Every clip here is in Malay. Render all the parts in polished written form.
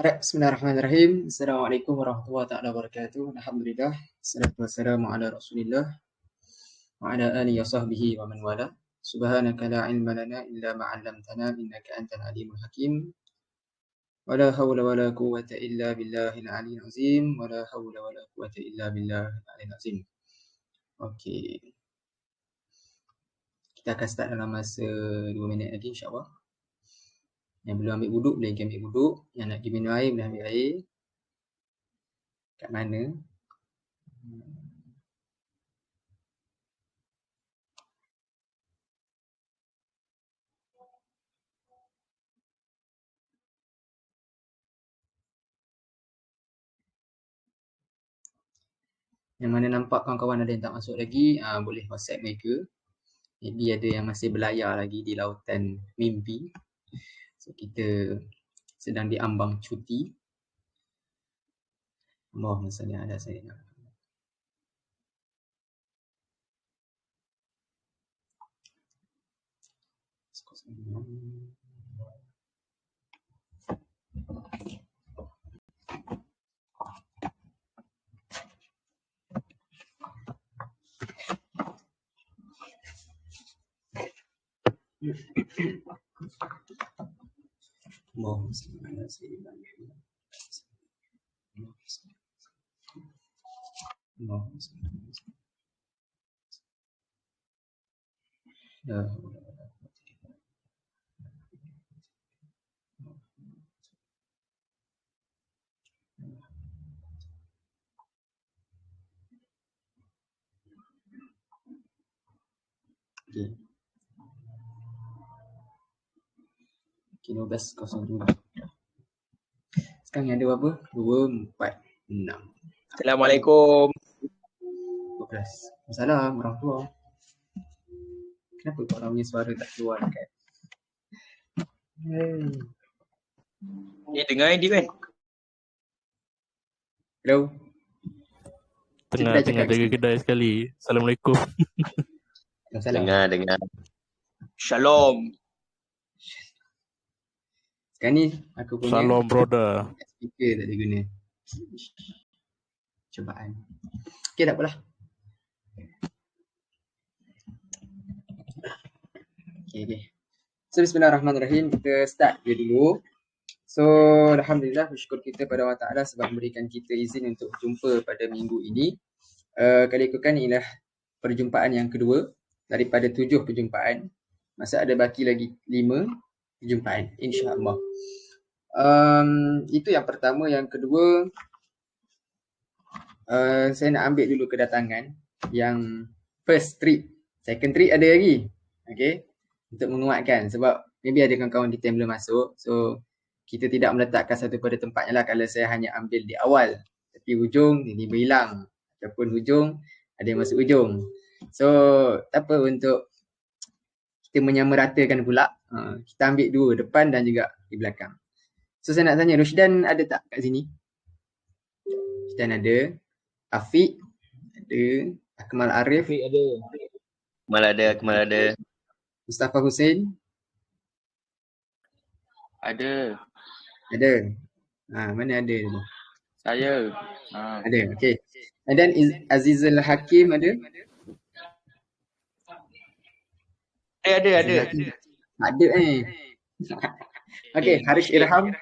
Alright, bismillahirrahmanirrahim. Assalamualaikum warahmatullahi taala wabarakatuh. Alhamdulillah. Assalatu wassalamu ala Rasulillah wa ala alihi wa sahbihi wa man wala. Subhanaka la ilma lana illa ma 'allamtana innaka antal alimul hakim. Wa la hawla wa la quwwata illa billahil aliyyil azim. Wa la hawla wa la quwwata illa billahil aliyyil azim. Okey. Kita akan start dalam masa 2 minit lagi insya-Allah. Yang belum ambil wuduk boleh pergi ambil wuduk, yang nak pergi minum air boleh ambil air. Kat mana? Yang mana nampak kawan-kawan ada yang tak masuk lagi, boleh WhatsApp mereka. Maybe ada yang masih berlayar lagi di lautan mimpi. So kita sedang diambang cuti. Allahumma salli ala sayyidina. Allahumma salli ala sayyidina Muhammad. Allahumma salli ala sayyidina. La haula wa la quwwata illa billah. Okey. Okay, 12.07. Sekarang yang ada berapa? 2, 4, 6. Assalamualaikum. 12. Assalamualaikum warahmatullahi. Kenapa korang punya suara tak keluar dekat? Dengar dia kan? Hello? Tengah jaga kedai sekali. Assalamualaikum. Dengar. Shalom. Sekarang ni aku punya Shalom brother. speaker tak ada guna. Cubaan. Okay, tak apalah. Okay. So bismillahirrahmanirrahim. Kita start dia dulu. So alhamdulillah, bersyukur kita pada Allah Ta'ala sebab memberikan kita izin untuk berjumpa pada minggu ini. Kali ikutkan ialah perjumpaan yang kedua daripada 7 perjumpaan. Masa ada baki lagi 5 perjumpaan, insya-Allah. Itu yang pertama. Yang kedua, saya nak ambil dulu kedatangan yang first trip. Second trip ada lagi. Okay, untuk menguatkan sebab maybe ada kawan-kawan kita yang belum masuk. So kita tidak meletakkan satu pada tempatnya lah kalau saya hanya ambil di awal. Tapi hujung ini berhilang. Ataupun hujung ada yang masuk hujung. So tak apa, untuk kita menyamaratakan pula, kita ambil dua, depan dan juga di belakang. So saya nak tanya, Rusdan ada tak kat sini? Rusdan ada. Afiq ada. Akmal Arif ada. Akmal ada. Mustafa Hussein Ada. Mana ada tu? Saya. Ada, okay. And then Azizul Hakim ada? Ada. Ada Okay, Harish Irham.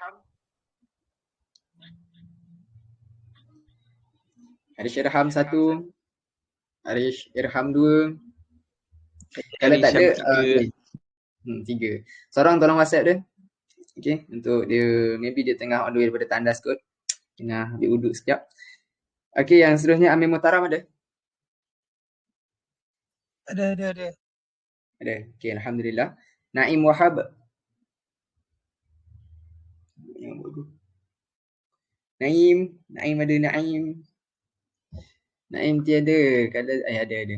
Harish Irham 1. Harish Irham 2. Kalau tak ada, 3. Seorang tolong WhatsApp dia. Okay, untuk dia, maybe dia tengah on the way daripada tandas kot. Tengah ambil wuduk sekejap. Okay, yang seterusnya Amir Mutaram ada? Ada. Ada. Okay, alhamdulillah. Naim Wahab. Naim ada. Naim tiada. Kalau ada.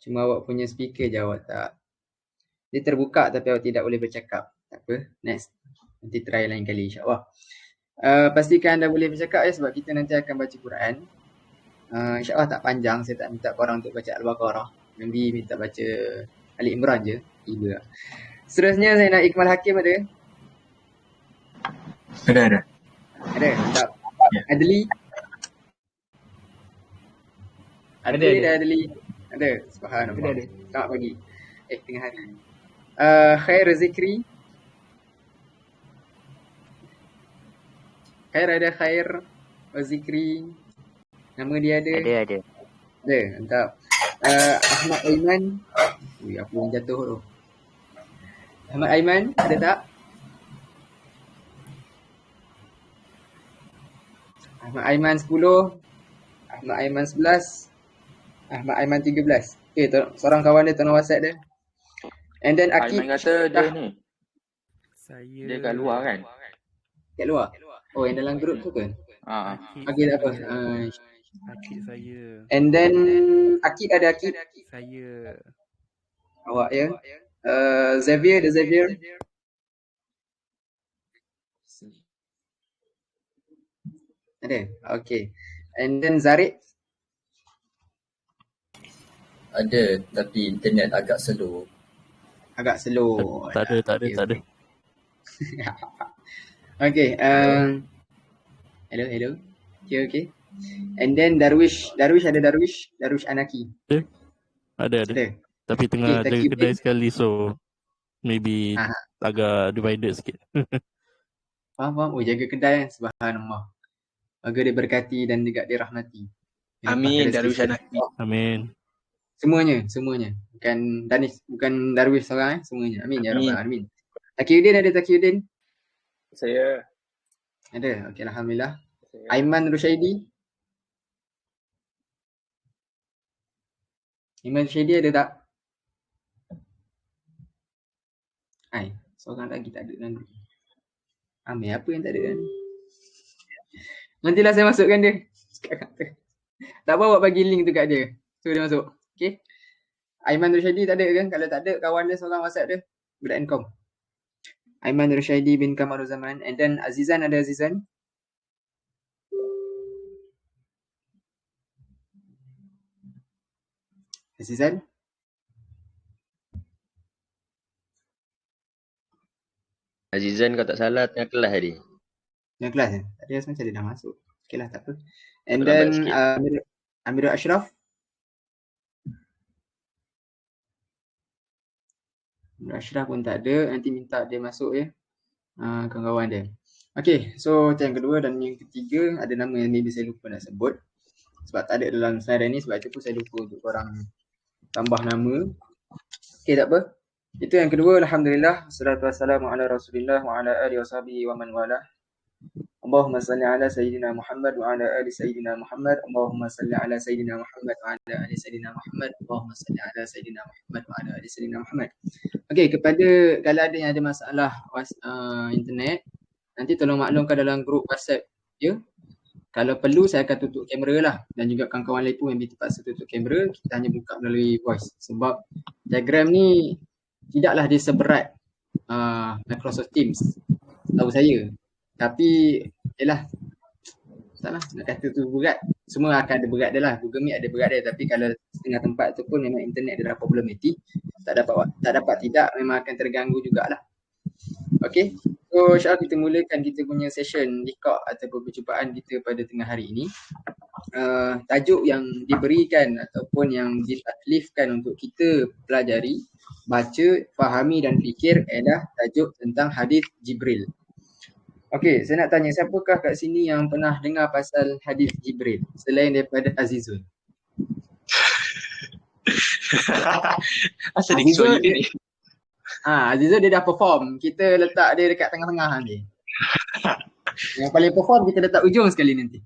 Cuma awak punya speaker je awak tak. Dia terbuka tapi awak tidak boleh bercakap. Tak apa. Next. Nanti try lain kali, insya-Allah. Pastikan anda boleh bercakap sebab kita nanti akan baca Quran. InsyaAllah tak panjang. Saya tak minta korang untuk baca Al-Baqarah. Nanti minta baca Ali Imran je. Tiba. Seterusnya saya nak Ikmal Hakim ada? Ada. Ada, mantap. Adli. Ada. Adli. Ada. Subhanallah. Ada. Selamat pagi. Tengah hari. Khair Zikri. Khair ada Khair Zikri. Nama dia ada. Ada. Ada, mantap. Ahmad Aiman. Ui, apa yang jatuh tu? Ahmad Aiman, ada tak? Ahmad Aiman 10. Ahmad Aiman 11. Ahmad Aiman 13. Seorang kawan dia tolong WhatsApp dia. And then Akid. Aiman kata dia ni. Saya Dia kat luar kan? Kat luar? Oh, yang dalam grup tu ke? Akid, Okey, tak apa. Akid saya. And then Akid ada Akid. Saya. Awak ya. Xavier, ada Xavier. Ada? Okay. And then Zarik. Ada, tapi internet agak slow. Agak slow. Tak ada. Okay. Hello. Okay. And then Darwish ada Darwish Anaki. Ada. Ada. Tapi tengah Okay, jaga thank you, kedai Ben. sekali, so maybe agak divided sikit. Faham. Oh, jaga kedai kan. Subhanallah. Semoga dia berkati dan juga dirahmati. Amin. Darwish Anaki. Amin. Semuanya. Bukan Darwish seorang semuanya. Amin ya Amin. rabbal alamin. Taqiyuddin ada Taqiyuddin? Saya. Ada. Okey, alhamdulillah. Aiman Rushaidi. Aiman Rushaidi ada tak? Seorang lagi tak ada kan. Amir apa yang tak ada kan? Nantilah saya masukkan dia. Tak apa, awak bagi link tu kat dia. So dia masuk. Okay. Aiman Rushaidi tak ada kan? Kalau tak ada, kawan dia seorang WhatsApp dia. Budak Ncom. Aiman Rushaidi bin Kamaruzaman. And then Azizan ada Azizan. Azizan. Azizan kau tak salah tengah kelas tadi. Yang kelas kan? Tadi rasa macam dia dah masuk. Okay lah, tak apa. And Terlambat then sikit. Amirul Ashraf. Amirul Ashraf pun tak ada. Nanti minta dia masuk ya. Kawan-kawan dia. Okay, so itu yang kedua dan yang ketiga ada nama yang maybe saya lupa nak sebut. Sebab tak ada dalam slide ni, sebab itu pun saya lupa untuk korang tambah nama. Okay, tak apa. Itu yang kedua, alhamdulillah. Wassalatu wassalamu ala Rasulillah wa ala alihi washabihi wa man wala. Allahumma salli ala sayyidina Muhammad wa ala ali sayyidina Muhammad. Allahumma salli ala sayyidina Muhammad wa ala ali sayyidina Muhammad. Allahumma salli ala sayyidina Muhammad wa ala ali sayyidina Muhammad. Okey, kepada kalau ada yang ada masalah internet, nanti tolong maklumkan dalam grup WhatsApp ya. Kalau perlu saya akan tutup kamera lah, dan juga kawan-kawan lain pun yang terpaksa tutup kamera, kita hanya buka melalui voice. Sebab diagram ni tidaklah dia seberat Microsoft Teams, tahu saya. Tapi yalah, taklah nak kata tu berat, semua akan ada berat dia lah. Google Meet ada berat dia, tapi kalau setengah tempat tu pun memang internet dia dah problematik, tak dapat tidak, memang akan terganggu jugalah. Okay, so insyaAllah kita mulakan kita punya session liqa' ataupun perjumpaan kita pada tengah hari ini. Tajuk yang diberikan ataupun yang ditaklifkan untuk kita pelajari, baca, fahami dan fikir adalah tajuk tentang hadis Jibril. Okey, saya nak tanya, siapakah kat sini yang pernah dengar pasal hadis Jibril selain daripada Azizul? Asal dia soal ni. Azizul dia dah perform. Kita letak dia dekat tengah-tengah nanti. Yang paling perform kita letak ujung sekali nanti.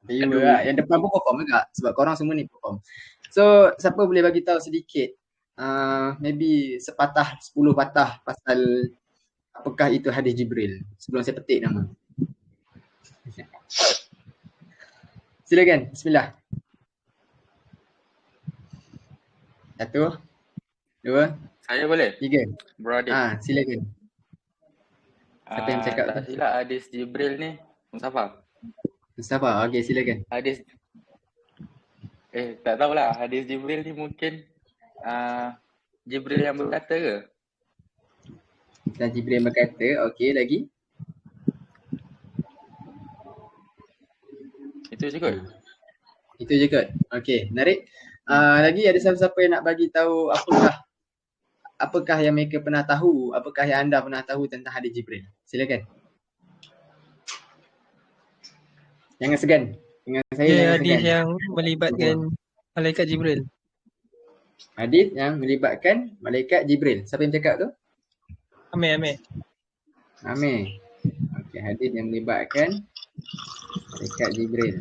Yang depan pun perform juga sebab korang semua ni perform. So, siapa boleh bagi tahu sedikit maybe sepatah, 10 patah pasal apakah itu hadis Jibril sebelum saya petik nama. Silakan, bismillah. 1, 2, Saya boleh? 3. Brother. Silakan. Siapa yang cakap tak tu? silap hadis Jibril ni Mustafa. Mustafa, okey silakan. Hadis tak tahulah, hadis Jibril ni mungkin Jibril yang berkata ke? Dan Jibril berkata, okey lagi. Itu je kot. Itu je kot. Okey, menarik. Lagi ada siapa-siapa yang nak bagi tahu apakah yang mereka pernah tahu, apakah yang anda pernah tahu tentang hadis Jibril? Silakan. Jangan segan. Dengan saya Dia jangan hadis segan. yang melibatkan malaikat Jibril. Hadis yang melibatkan malaikat Jibril. Siapa yang cakap tu? Amir. Amir. Okey, hadis yang melibatkan malaikat Jibril.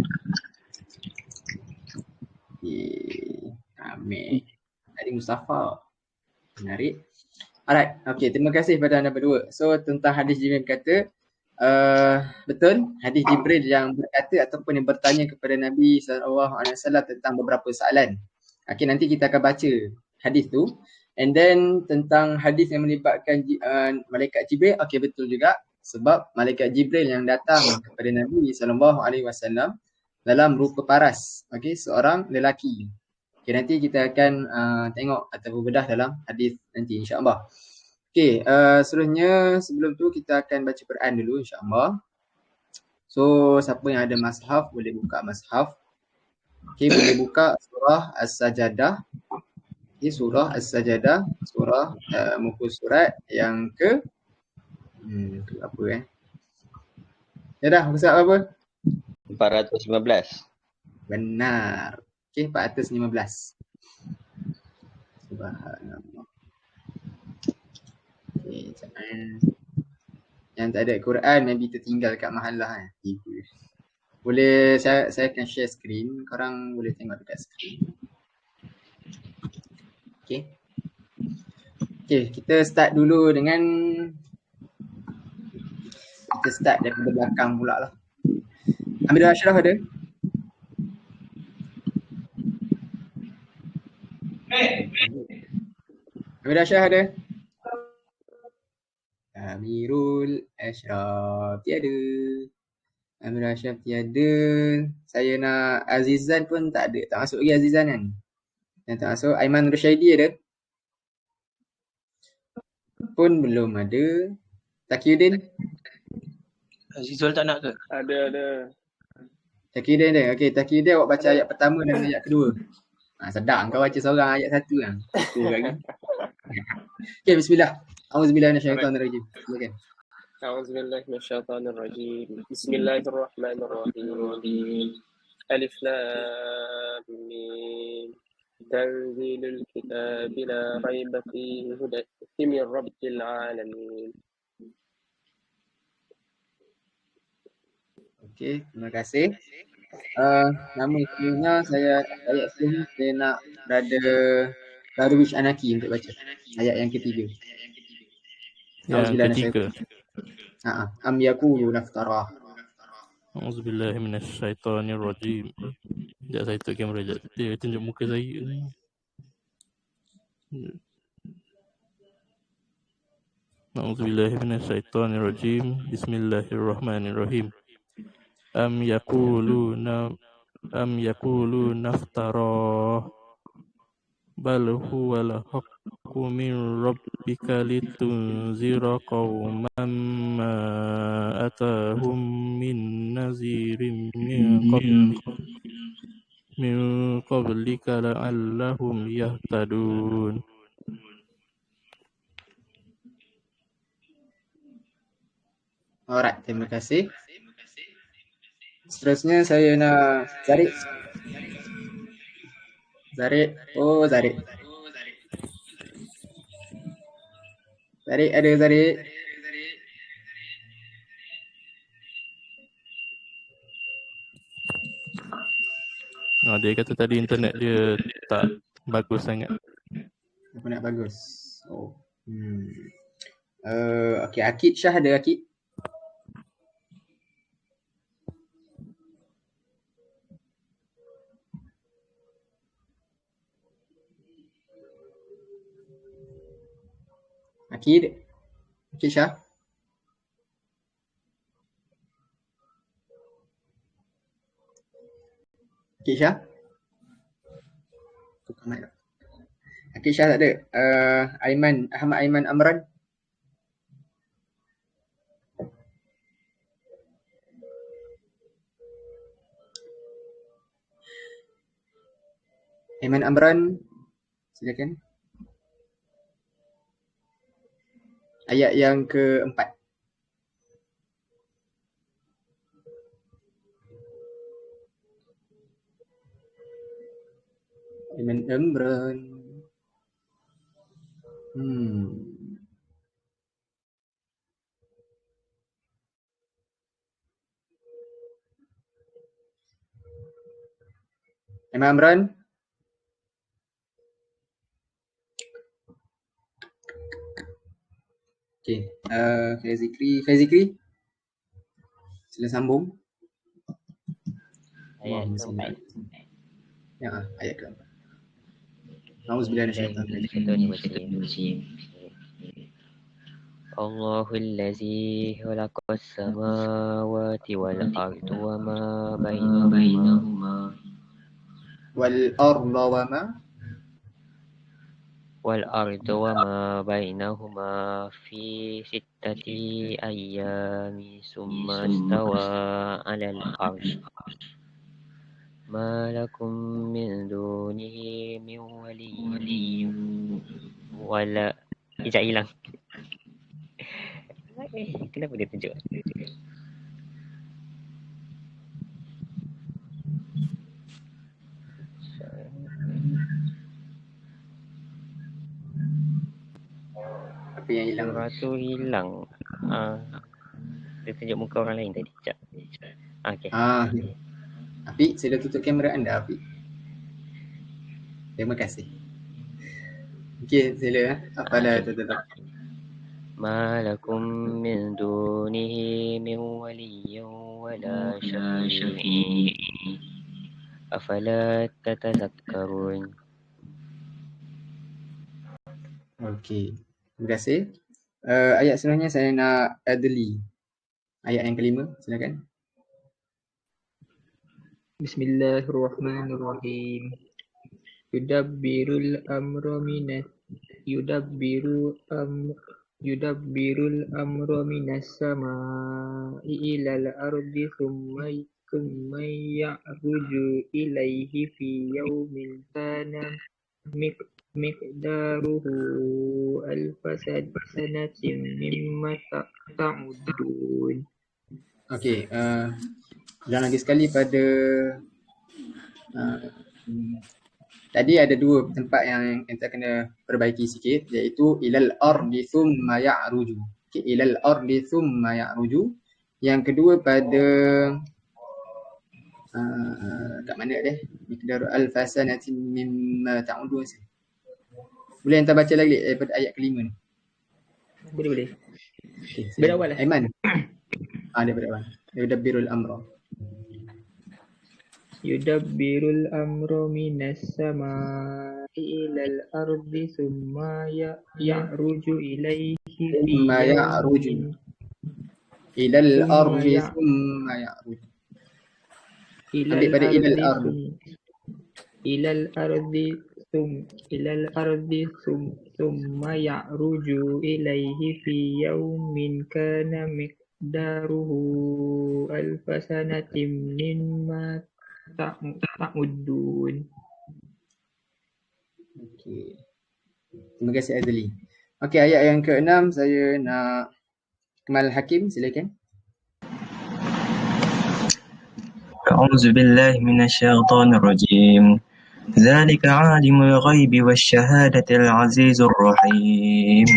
Amir. Tadi Mustafa. Menarik. Alright. Okey, terima kasih kepada anda berdua. So, tentang hadis Jibril kata, betul, hadis Jibril yang berkata ataupun yang bertanya kepada Nabi SAW tentang beberapa soalan. Okey, nanti kita akan baca hadis tu. And then tentang hadis yang melibatkan malaikat Jibril, okey betul juga, sebab malaikat Jibril yang datang kepada Nabi SAW dalam rupa paras, okey, seorang lelaki. Okey, nanti kita akan tengok atau bedah dalam hadis nanti insya-Allah. Okey, seterusnya sebelum tu kita akan baca Quran dulu insya-Allah. So, siapa yang ada mushaf boleh buka mushaf. Okey, boleh buka surah As-Sajadah. Okey, surah As-Sajadah, surah muka surat yang ke apa Ya dah, muka surat apa? 415. Benar. Okey, 415. Subhanallah. Okey, jangan yang tak ada Quran maybe tertinggal kat mahallah Boleh saya akan share screen, korang boleh tengok dekat screen. Okey. Okey, kita start dulu dengan daripada belakang pula lah. Amir Ashraf ada? Amir Ashraf ada? Amirul Ashraf tiada. Amir Ashraf tiada. Saya nak Azizan pun tak ada. Tak masuk lagi Azizan kan? Yang tak masuk. Aiman Rushaidi ada? Pun belum ada. Taqiyuddin? Azizul tak nak ke? Ada. Taqiyuddin ada? Okey, Taqiyuddin awak baca ayat pertama dan ayat kedua. Sedap kau baca seorang ayat satu kan? Okey, bismillah. Auzubillahi minasyaitonirrajim. Silakan. A'udzubillahi minasyaitonirrajim. Bismillahirrahmanirrahim. Alif Lam Mim. Tanzilul kitabi la raiba fihi hudan min rabbil alamin. Okey, terima kasih. Nama sebenarnya saya nak Brother Darwish Anaki untuk baca ayat yang ketiga. Yang ketiga. Am yaqulu naftara. Auzubillahi minasyaitonirrajim. Sekejap saya tutup kamera sekejap. Dia tunjuk muka saya ni. Auzubillahi minasyaitonirrajim. Bismillahirrahmanirrahim. Am yaqulu naftara bal huwal haqqu min rabbika litunzira qauman ma atahum min nazirin min qablika la'allahum yahtadun. Alright, terima kasih. Seterusnya saya nak Zarik. Zarik ada Zarik. Dia kata tadi internet dia tak bagus sangat. Apa nak bagus? Okey, Akid Shah ada Akid? Akid Shah? Akid Shah? Akid Shah tak ada. Ahmad Aiman Amran? Aiman Amran, silakan. Ayat yang keempat. Aiman Amran. Aiman Amran. Okey, Fazikri. Sila sambung. Ayat keempat. Ya, ayat keempat. Auzubillahi minasyaitonir Allahul ladzi khalaqas samawati wal arda wa ma bainahuma fi sittati ayyamin summa istawa 'alal 'arsy ma lakum min dunihi min waliyyin wala ijak hilang. Kenapa dia tunjuk? Apa yang hilang? Surah tu hilang. Dia tunjuk muka orang lain tadi. Sekejap. Okey. Afiq, sila tutup kamera anda, Afiq. Terima kasih. Okey, sila. Apalah tutup. Ma lakum min dunihi min waliyyin wala syafi'in afala tatadhakkarun. Okey, terima kasih. Ayat selanjutnya saya nak Adli. Ayat yang kelima, silakan. Bismillahirrahmanirrahim. Yudabbirul amra minas sama'i ilal ardi thumma ya'ruju ilaihi fi yawmin kana miqdaruhu alfasanatin mimma ta'udun. Okey, ulang lagi sekali pada tadi ada dua tempat yang kita kena perbaiki sikit, iaitu ilal ardi thumma ya'ruju. Okey, ilal ardi thumma ya'ruju. Yang kedua pada kat mana dia? Miqdaru alfasanatin mimma ta'udun. Boleh hantar baca lagi daripada ayat kelima ni? Boleh. Okay, Daripada awal lah. Aiman. Daripada awal. Yudabbirul amra. Yudabbirul amra minas sama'i ilal ardi thumma ya'ruju ilaihi Thumma ya'ruju ilal ardi thumma ya'ruju. Ambil pada ilal ardi. Ilal ardi thumma ya'ruju ilaihi fi yawmin kana miqdaruhu alfasanatin mimma ta'udun. Okey. Terima kasih Azli. Okey, ayat yang ke-6 saya nak Kamal Hakim, silakan. أعوذ بالله من الشيطان الرجيم ذلك عالم الغيب والشهادة العزيز الرحيم.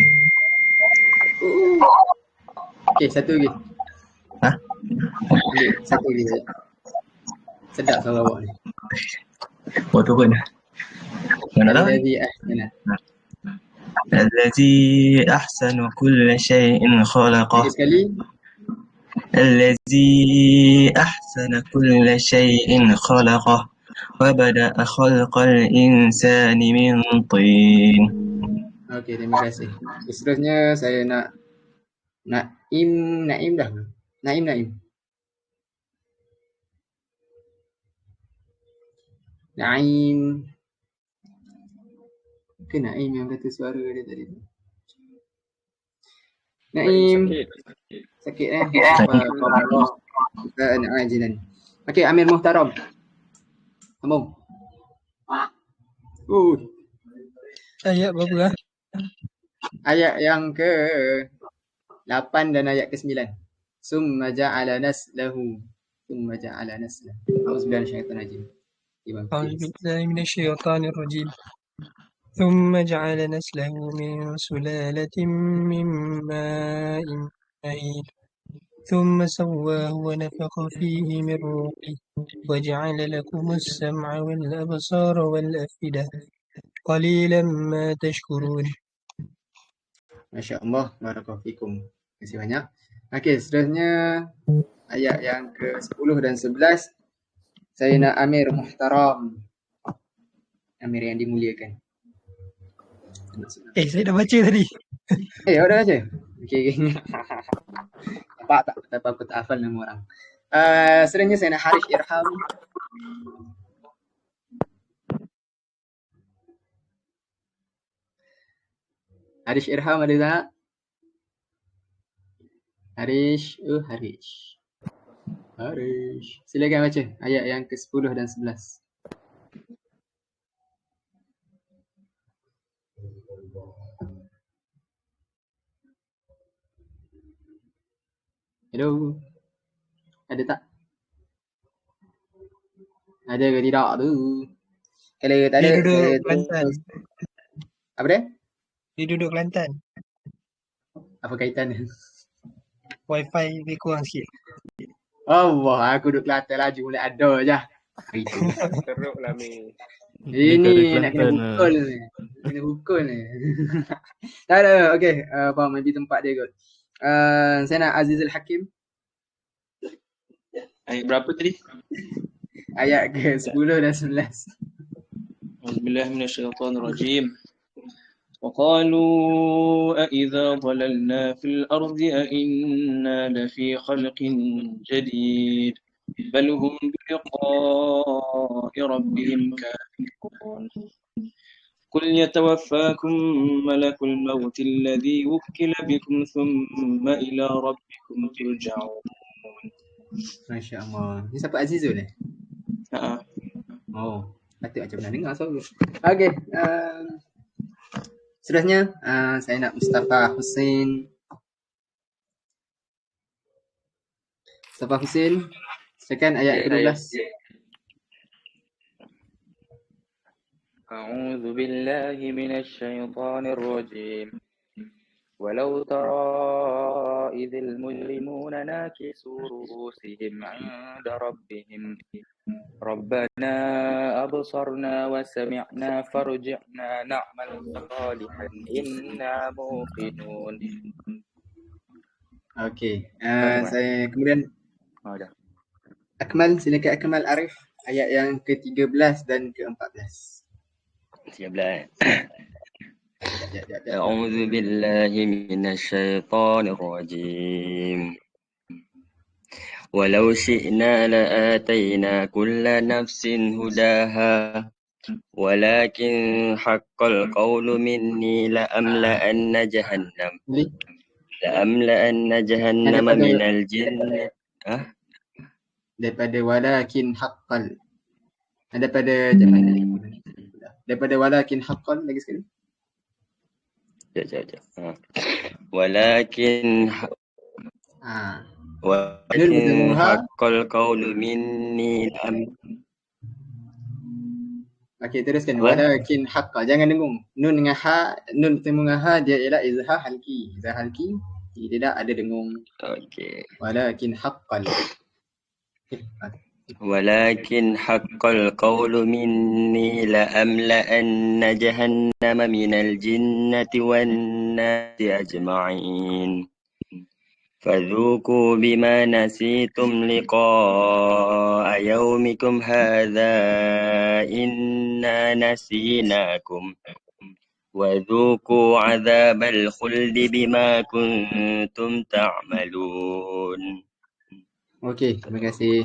Okey, satu lagi. Satu lagi. Sedap suara awak ni. Oh, turun. Mana tahu? الذي أحسن كل شيء خلقه. Sekali. الذي أحسن كل شيء خلقه وبدأ خلق الإنسان من طين. Okey, terima kasih. Seterusnya saya nak Naim dah. Naim. Naim. Ke Naim yang kata suara dia tadi tu? Naim. Sakit eh? Ajilan. Okey, Amir Muhtaram. Sambung. Ayat berapa? Ayat yang ke 8 dan ayat ke 9. Summa ja'ala naslahu. Summa ja'ala naslahu. Auzubillahi minasyaitonir rajim. Imam أعوذ Faiz. بالله من الشيطان الرجيم ثم جعل نسله من سلالة من ماء مهين ثم سواه ونفخ فيه من روحه وجعل لكم السمع والأبصار والأفئدة قليلا ما تشكرون. Masya Allah, barakallahu fikum. Terima kasih banyak. Okey, seterusnya ayat yang ke-10 dan 11. Sayyidina Amir Muhtaram. Amir yang dimuliakan. Saya dah baca tadi. Awak dah baca? Okey. Nampak tak? Betapa aku tak hafal nama orang. Seterusnya Sayyidina Harish Irham. Harish Irham ada tak? Harish. Silakan baca ayat yang ke-10 dan 11. Hello. Ada tak? Ada ke tidak tu? Kalau tak ada, Dia duduk saya Kelantan. Apa dia? Dia duduk Kelantan. Apa kaitan dia? Wifi dia kurang sikit. Allah, aku duduk Kelantan laju mulai ada je. Itu. Teruk lah Mi. Ini nak kena pukul ni. Kena pukul ni. Tak ada. Okey, faham maybe tempat dia kot. Saya nak Azizul Hakim. Ayat berapa tadi? Ayat ke-10 dan 11. Auzubillahi minasyaitonirrajim. وقالوا أإذا ضللنا في الأرض أإنا لفي خلق جديد بل هم بلقاء ربهم كافرون قل يتوفاكم ملك الموت الذي وكل بكم ثم إلى ربكم ترجعون. Masya Allah. Ni siapa Azizul ni? Ha. Oh, patut macam pernah dengar soal. Okey. Seterusnya, saya nak Mustafa Hussein. Silakan ayat ke-12. أعوذ بالله من الشيطان الرجيم ولو ترى إذ المجرمون ناكسوا رؤوسهم عند ربهم ربنا أبصرنا وسمعنا فارجعنا نعمل صالحا إنا موقنون. Okey. Saya kemudian Akmal, silakan Akmal Arif ayat yang ke-13 dan ke-14. 13. أعوذ بالله من الشيطان الرجيم ولو شئنا لآتينا كل نفس هداها ولكن حق القول مني لأملأن جهنم من الجنة. Daripada walakin haqqal. Daripada jahannam. Daripada walakin haqqal lagi sekali. ولكن حق القول مني Okey, teruskan. Walakin haqqa. Jangan dengung. Nun dengan ha, nun bertemu dengan ha dia ialah izhar halqi. Izhar halqi tidak ada dengung. Okey. Walakin haqqal. ولكن حق القول مني لأملأن جهنم من الجنة والناس أجمعين فذوقوا بما نسيتم لقاء يومكم هذا إنا نسيناكم وذوقوا عذاب الخلد بما كنتم تعملون. Okey, terima kasih.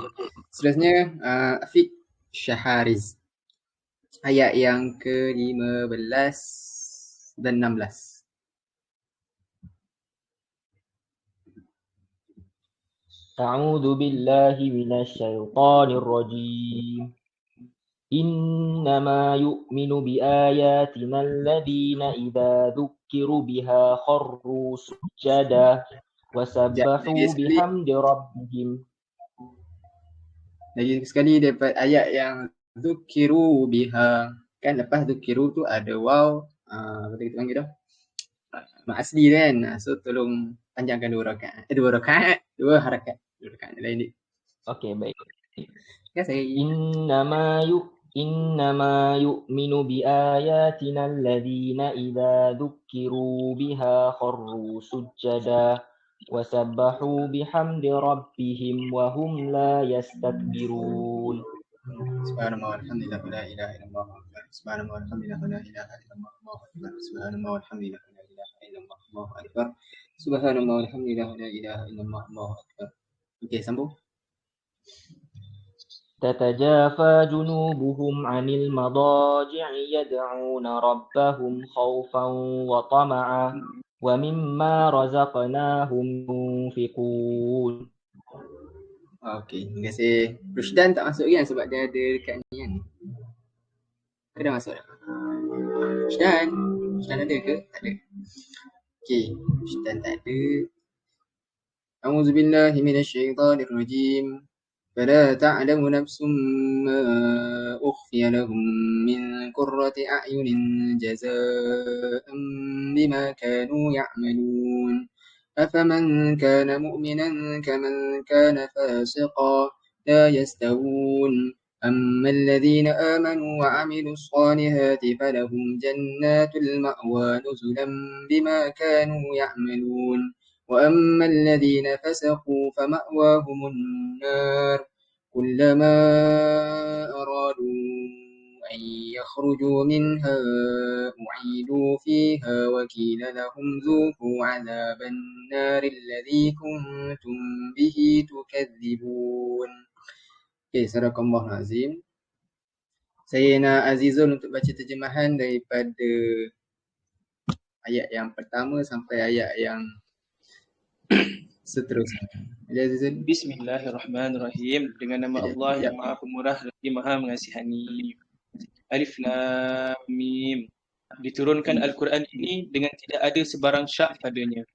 Seterusnya Afiq Syahariz. Ayat yang ke-15 dan 16. أعوذ بالله من الشيطان الرجيم إنما يؤمن بآياتنا الذين إذا ذكروا بها خروا سجدا وسبحوا بحمد ربهم. Lagi sekali dapat ayat yang zukiru biha. Kan lepas zukiru tu ada waw. Apa kita panggil dah? Mak asli kan. So tolong panjangkan 2 rakaat. 2 rakaat. 2 harakat. 2 rakaat lain ni. Okey, baik. Kan saya إنما يؤمن بآياتنا الذين إذا ذكروا بها خروا سجدا وسبحوا بحمد ربهم وهم لا يستكبرون. Subhanallah walhamdulillah la ilaha illallah Subhanallah walhamdulillah la ilaha illallah Allahu akbar. Subhanallah walhamdulillah la ilaha illallah Allahu akbar. Subhanallah walhamdulillah la ilaha illallah Allahu akbar. Okey, sambung. تتجافى جنوبهم عن المضاجع يدعون ربهم خوفا وطمعا ومما رزقناهم ينفقون. Okey, terima kasih. Rushdan tak masuk kan sebab dia ada dekat ni kan. Ke dah masuk dah? Rushdan ada ke? Tak ada. Okey, Rushdan tak ada. A'udzubillahi minasyaitonirrajim. فلا تعلم نفس ما أخفي لهم من قرة أعين جزاء بما كانوا يعملون أفمن كان مؤمنا كمن كان فاسقا لا يستوون أما الذين آمنوا وعملوا الصالحات فلهم جنات المأوى نزلا بما كانوا يعملون وأما الذين فسقوا فمأواهم النار كلما أرادوا أن يخرجوا منها أعيدوا فيها وقيل لهم ذوقوا عذاب النار الذي كنتم به تكذبون. Okay, Sadaqallahul Azim. Saya nak Azizul untuk baca terjemahan daripada ayat yang pertama sampai ayat yang seterusnya. Bismillahirrahmanirrahim. Dengan nama Allah yang Maha Pemurah lagi Maha Mengasihani. Alif Lam Mim. Diturunkan Al-Quran ini dengan tidak ada sebarang syak padanya.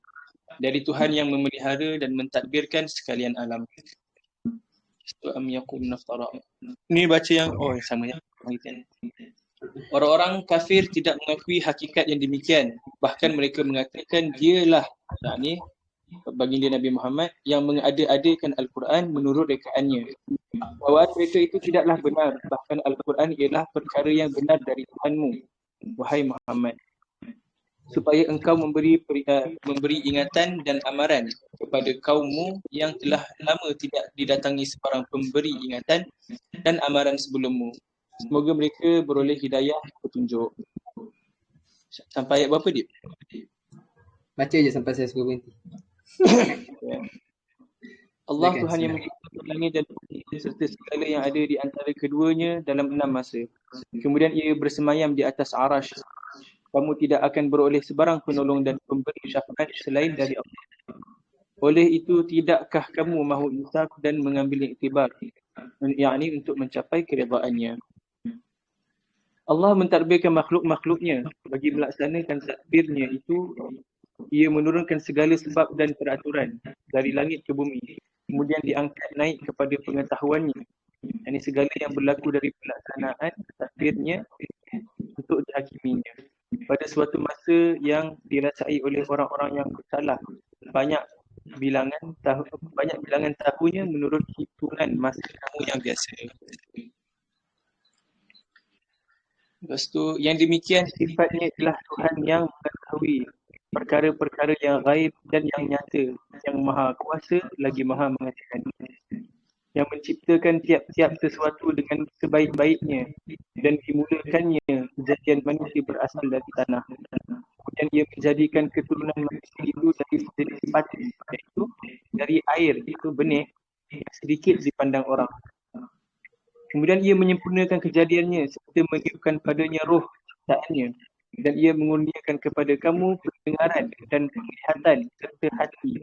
Dari Tuhan yang memelihara dan mentadbirkan sekalian alam. Am yaqum naftara. Ini baca yang sama ya. Orang-orang kafir tidak mengakui hakikat yang demikian. Bahkan mereka mengatakan dialah baginda Nabi Muhammad yang mengada-adakan Al-Quran menurut rekaannya. Bahawa mereka itu tidaklah benar. Bahkan Al-Quran ialah perkara yang benar dari Tuhanmu, wahai Muhammad. Supaya engkau memberi ingatan dan amaran kepada kaummu yang telah lama tidak didatangi sebarang pemberi ingatan dan amaran sebelummu. Semoga mereka beroleh hidayah petunjuk. Sampai ayat berapa dia? Baca je sampai saya suruh berhenti. Allah Tuhan yang menciptakan langit dan bumi serta segala yang ada di antara keduanya dalam 6 masa. Kemudian ia bersemayam di atas arash. Kamu tidak akan beroleh sebarang penolong dan pemberi syafaat selain dari Allah. Oleh itu, tidakkah kamu mahu insaf dan mengambil iktibar, yakni untuk mencapai keredaannya. Allah mentadbirkan makhluk-makhluknya bagi melaksanakan takdirnya itu. Ia menurunkan segala sebab dan peraturan dari langit ke bumi. Kemudian diangkat naik kepada pengetahuannya. Ini segala yang berlaku dari pelaksanaan takdirnya untuk dihakiminya. Pada suatu masa yang dirasai oleh orang-orang yang bersalah, banyak bilangan tahunnya menurut hitungan masa kamu yang biasa. Lepas tu, yang demikian sifatnya adalah Tuhan yang mengetahui perkara-perkara yang gaib dan yang nyata, yang maha kuasa lagi maha mengasihani, yang menciptakan tiap-tiap sesuatu dengan sebaik-baiknya dan dimulakannya kejadian manusia berasal dari tanah. Kemudian ia menjadikan keturunan manusia itu dari sejenis pati, iaitu dari air, itu benih yang sedikit dipandang orang. Kemudian ia menyempurnakan kejadiannya serta meniupkan padanya roh ciptaannya. Dan ia mengurniakan kepada kamu pendengaran dan penglihatan serta hati.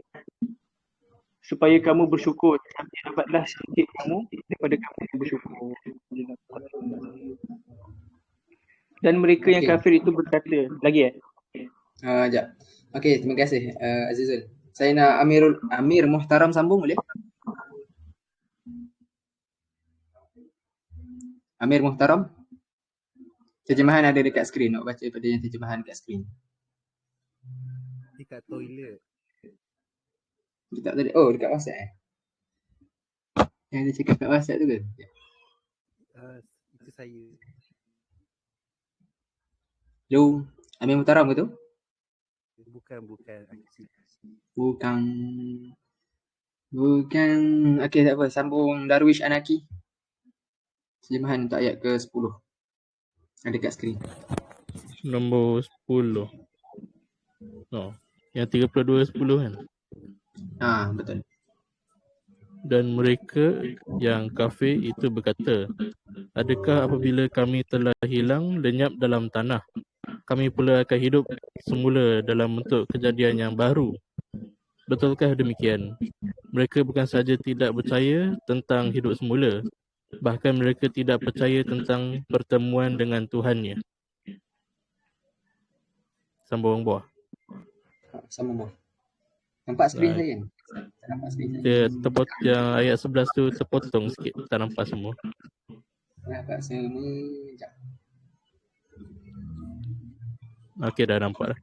supaya kamu bersyukur. Nanti dapatlah sedikit kamu daripada kamu yang bersyukur. Dan mereka yang Okey. kafir itu berkata, lagi Sekejap. Okey, terima kasih Azizul. Saya nak Amir Muhtaram sambung boleh? Amir Muhtaram. Terjemahan ada dekat skrin. Nak baca pada yang terjemahan dekat skrin. Dekat toilet. Dekat tadi. Oh, dekat WhatsApp Yang dia cakap kat WhatsApp tu ke? Itu saya. Hello. Amir Muhtaram ke tu? Bukan. Bukan. Okey, tak apa. Sambung Darwish Anaki. Terjemahan untuk ayat ke-10. Ada kat skrin. Nombor 10. Oh, yang 32-10 kan? Betul. Dan mereka yang kafir itu berkata, adakah apabila kami telah hilang lenyap dalam tanah, kami pula akan hidup semula dalam bentuk kejadian yang baru? Betulkah demikian? Mereka bukan sahaja tidak percaya tentang hidup semula, bahkan mereka tidak percaya tentang pertemuan dengan Tuhannya. Sambung bawah. Sama bawah. Nampak skrin saya kan? Tak nampak skrin saya. Dia yang ayat 11 tu terpotong sikit, tak nampak semua. Nampak semua. Sekejap. Okey, dah nampak dah.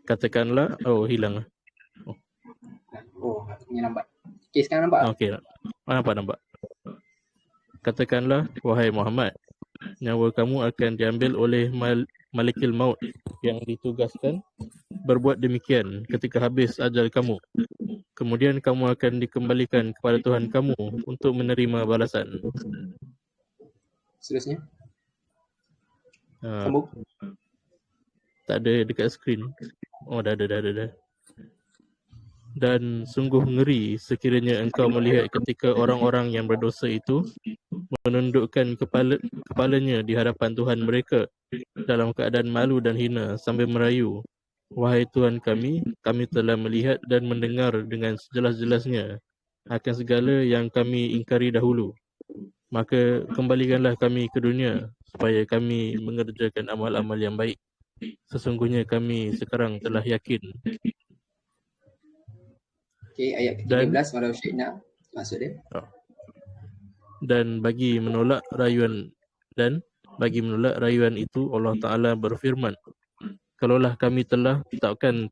Katakanlah, hilang lah. Punya lambat. Okey, sekarang nampak? Okey, nampak. Katakanlah, wahai Muhammad, nyawa kamu akan diambil oleh Malikil Maut yang ditugaskan berbuat demikian ketika habis ajal kamu. Kemudian kamu akan dikembalikan kepada Tuhan kamu untuk menerima balasan. Seterusnya. Sambung. Tak ada dekat skrin. Oh, dah ada. Dan sungguh ngeri sekiranya engkau melihat ketika orang-orang yang berdosa itu menundukkan kepalanya di hadapan Tuhan mereka dalam keadaan malu dan hina sambil merayu, wahai Tuhan kami telah melihat dan mendengar dengan sejelas-jelasnya akan segala yang kami ingkari dahulu. Maka kembalikanlah kami ke dunia supaya kami mengerjakan amal-amal yang baik. Sesungguhnya kami sekarang telah yakin. Okey, ayat ke-13 walau syi'na maksud dia. Dan bagi menolak rayuan itu Allah Ta'ala berfirman, kalaulah kami telah tetapkan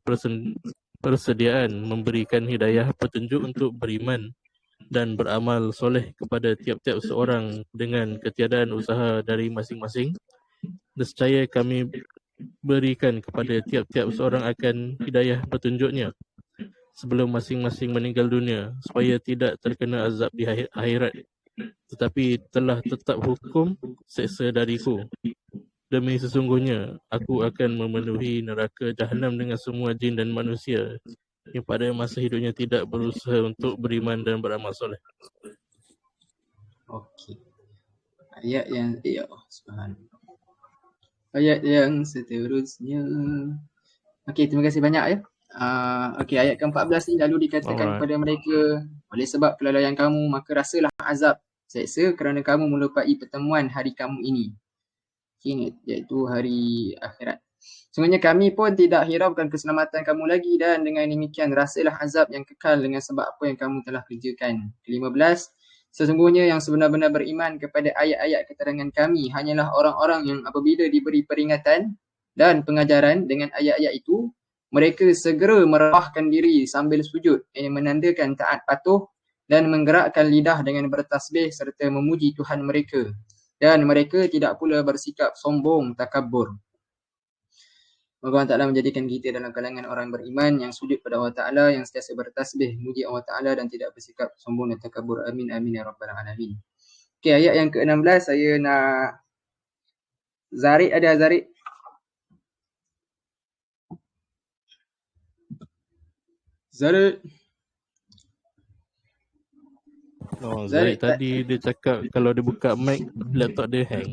persediaan memberikan hidayah petunjuk untuk beriman dan beramal soleh kepada tiap-tiap seorang dengan ketiadaan usaha dari masing-masing, nescaya kami berikan kepada tiap-tiap seorang akan hidayah petunjuknya sebelum masing-masing meninggal dunia supaya tidak terkena azab di akhirat. Tetapi telah tetap hukum seksa dariku. Demi sesungguhnya aku akan memenuhi neraka Jahannam dengan semua jin dan manusia yang pada masa hidupnya tidak berusaha untuk beriman dan beramal soleh. Okey. Ayat yang subhanallah. Ayat yang seterusnya. Okey, terima kasih banyak ya. Okey, ayat ke-14 ni lalu dikatakan kepada mereka, oleh sebab kelalaian kamu maka rasalah azab seksa kerana kamu melupai pertemuan hari kamu ini. Ingat, iaitu hari akhirat. Sungguhnya kami pun tidak hiraukan keselamatan kamu lagi dan dengan demikian rasalah azab yang kekal dengan sebab apa yang kamu telah kerjakan. Ke-15, sesungguhnya yang sebenar-benar beriman kepada ayat-ayat keterangan kami hanyalah orang-orang yang apabila diberi peringatan dan pengajaran dengan ayat-ayat itu, mereka segera merapahkan diri sambil sujud, yang menandakan taat patuh dan menggerakkan lidah dengan bertasbih serta memuji Tuhan mereka. Dan mereka tidak pula bersikap sombong, takabur. Moga Allah Ta'ala menjadikan kita dalam kalangan orang beriman yang sujud pada Allah Ta'ala, yang sentiasa bertasbih, memuji Allah Ta'ala dan tidak bersikap sombong dan takabur. Amin, amin ya rabbal alamin. Okey, ayat yang ke-16 saya nak Zarik ada Zarik. Zarik. Zarik tadi dia cakap kalau dia buka mic, laptop dia hang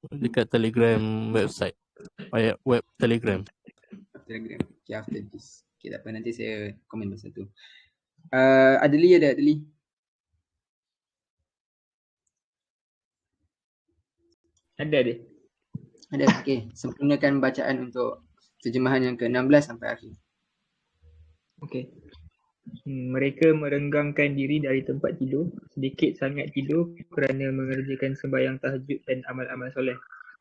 dekat Telegram website. Ayat web Telegram. Okay, after this. Okay, tak apa, nanti saya komen pasal tu. Adli ada, Adli? Ada dia. Ada, okey. Sempurnakan bacaan untuk terjemahan yang ke-16 sampai akhir. Okey. Mereka merenggangkan diri dari tempat tidur, sedikit sangat tidur kerana mengerjakan sembahyang tahajud dan amal-amal soleh.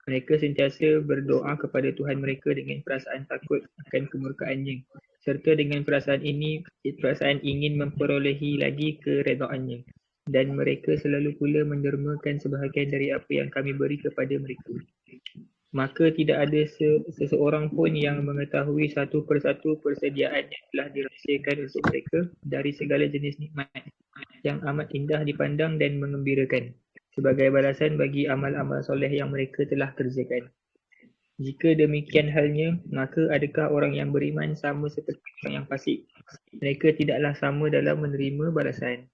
Mereka sentiasa berdoa kepada Tuhan mereka dengan perasaan takut akan kemurkaannya, serta dengan perasaan ingin memperolehi lagi keredaannya. Dan mereka selalu pula mendermakan sebahagian dari apa yang kami beri kepada mereka. Maka tidak ada seseorang pun yang mengetahui satu persatu persediaan yang telah dirahsiakan untuk mereka dari segala jenis nikmat yang amat indah dipandang dan mengembirakan sebagai balasan bagi amal-amal soleh yang mereka telah kerjakan. Jika demikian halnya, maka adakah orang yang beriman sama seperti orang yang fasik? Mereka tidaklah sama dalam menerima balasan.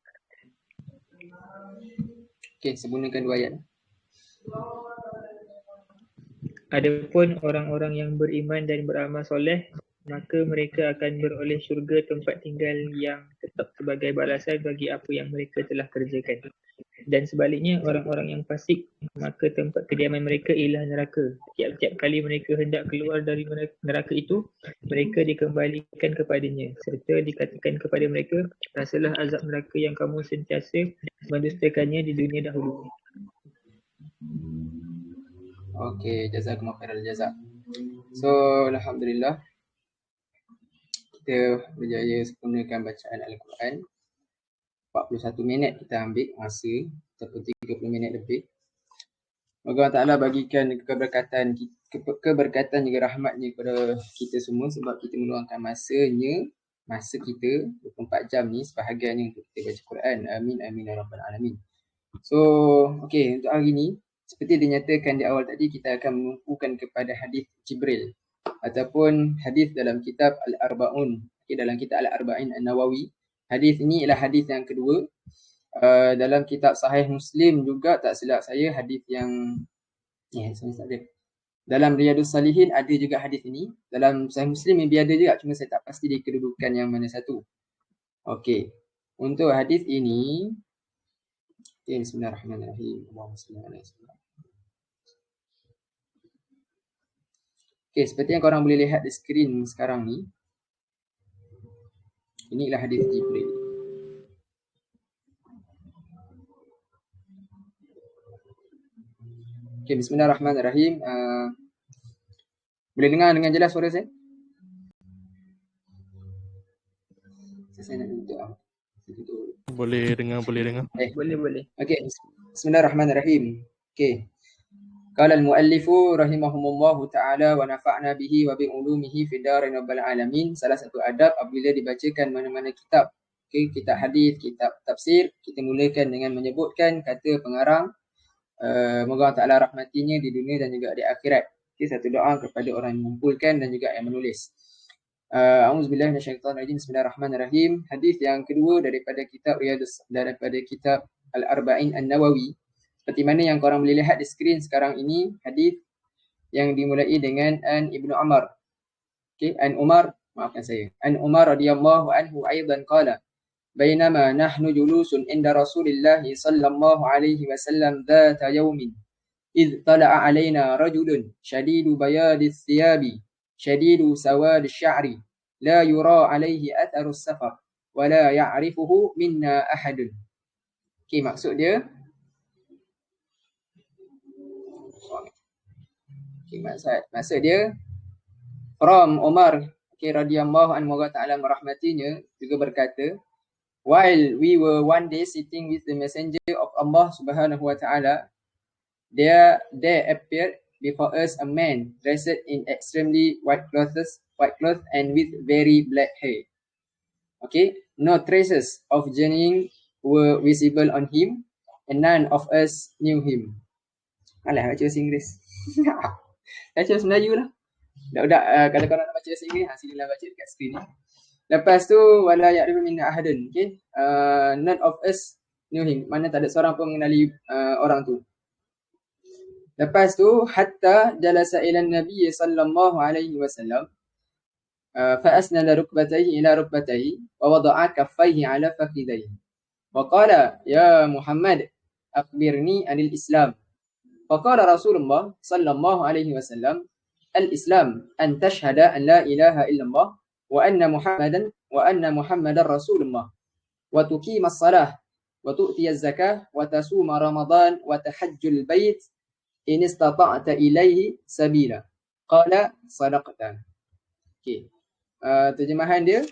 Okey, sempurnakan 2 ayat. Adapun orang-orang yang beriman dan beramal soleh, maka mereka akan beroleh syurga tempat tinggal yang tetap sebagai balasan bagi apa yang mereka telah kerjakan. Dan sebaliknya, orang-orang yang fasik, maka tempat kediaman mereka ialah neraka. Tiap-tiap kali mereka hendak keluar dari neraka itu, mereka dikembalikan kepadanya, serta dikatakan kepada mereka, rasalah azab neraka yang kamu sentiasa mendustakannya di dunia dahulu. Okey, jazakumullah khairal jazak. So, alhamdulillah kita berjaya sempurnakan bacaan Al-Quran. 41 minit kita ambil masa, ataupun 30 minit lebih. Moga Allah Ta'ala bagikan keberkatan juga rahmatnya kepada kita semua, sebab kita meluangkan masa kita 24 jam ni sebahagiannya untuk kita baca Quran. Amin amin ya rabbal alamin. So, okey, untuk hari ni seperti dinyatakan di awal tadi, kita akan menumpukan kepada hadis Jibril ataupun hadis dalam kitab Al-Arba'un, dalam kitab Al-Arba'in An-Nawawi. Hadis ini ialah hadis yang kedua. Dalam kitab Sahih Muslim juga, tak silap saya, hadis yang dalam Riyadhus Salihin ada juga hadis ini. Dalam Sahih Muslim maybe ada juga, cuma saya tak pasti di kedudukan yang mana satu. Okey, untuk hadis ini, bismillahirrahmanirrahim. Allahumma salli ala Muhammad. Okey, seperti yang korang boleh lihat di skrin sekarang ni, inilah hadis Jibril. Okey, bismillahirrahmanirrahim. Boleh dengar dengan jelas suara saya? Saya nak tutup. Boleh dengar. Boleh. Okey, bismillahirrahmanirrahim. Okey. Qala al-muallifu rahimahumullahu ta'ala wa nafa'na bihi wa bi ulumihi fi darin rabbil alamin. Salah satu adab apabila dibacakan mana-mana kitab, okey, kitab hadis, kitab tafsir, kita mulakan dengan menyebutkan kata pengarang. Moga Allah Ta'ala rahmatinya di dunia dan juga di akhirat. Okey, satu doa kepada orang yang mengumpulkan dan juga yang menulis. A'udzubillahi minasyaitonirrajim. Bismillahirrahmanirrahim. Hadis yang kedua daripada kitab Al-Arba'in An-Nawawi. Seperti mana yang korang boleh lihat di skrin sekarang ini, hadis yang dimulai dengan An Ibnu Umar. Okey, An Umar radhiyallahu anhu aidan qala, bainama nahnu julusun inda Rasulillah sallallahu alaihi wasallam dhata yawmin idh tala'a alaina rajulun shadidu bayadis thiyabi shadidu sawadis sya'ri la yura alaihi atharus safar wa la ya'rifuhu minna ahadun. Okey, maksud dia maksud dia from Umar, radhiyallahu anhu, moga Ta'ala merahmatinya, juga berkata, while we were one day sitting with the messenger of Allah subhanahu wa ta'ala, there appeared before us a man dressed in extremely white clothes and with very black hair. Okay, no traces of journeying were visible on him and none of us knew him. Alah, baca bahasa Inggeris. Baca bahasa Melayu lah. Kalau korang nak baca bahasa Inggeris, silalah baca dekat skrin ni. Lepas tu, wala ya'rifu minna ahadun. Okay, none of us knew him. Mana tak ada seorang pun mengenali orang tu. Lepas tu, hatta jalasa ila Nabi sallallahu alaihi wasallam. فأسند ركبتيه إلى ركبتيه ووضع كفيه على فخذيه وقال يا محمد أخبرني عن الإسلام فقال رسول الله صلى الله عليه وسلم الإسلام أن تشهد أن لا إله إلا الله وأن محمدا رسول الله وتقيم الصلاة وتؤتي الزكاة وتصوم رمضان وتحج البيت إن استطعت إليه سبيلا قال صدقت. Okay. Terjemahan dia,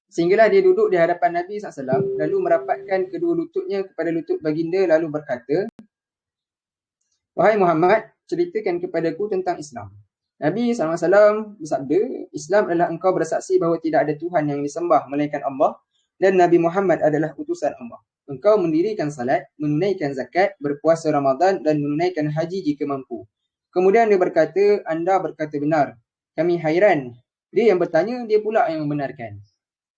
sehinggalah dia duduk di hadapan Nabi SAW lalu merapatkan kedua lututnya kepada lutut baginda lalu berkata, wahai Muhammad, ceritakan kepadaku tentang Islam. Nabi SAW bersabda, Islam adalah engkau bersaksi bahawa tidak ada Tuhan yang disembah melainkan Allah dan Nabi Muhammad adalah utusan Allah. Engkau mendirikan salat, menunaikan zakat, berpuasa Ramadan dan menunaikan haji jika mampu. Kemudian dia berkata, anda berkata benar. Kami hairan. Dia yang bertanya, dia pula yang membenarkan.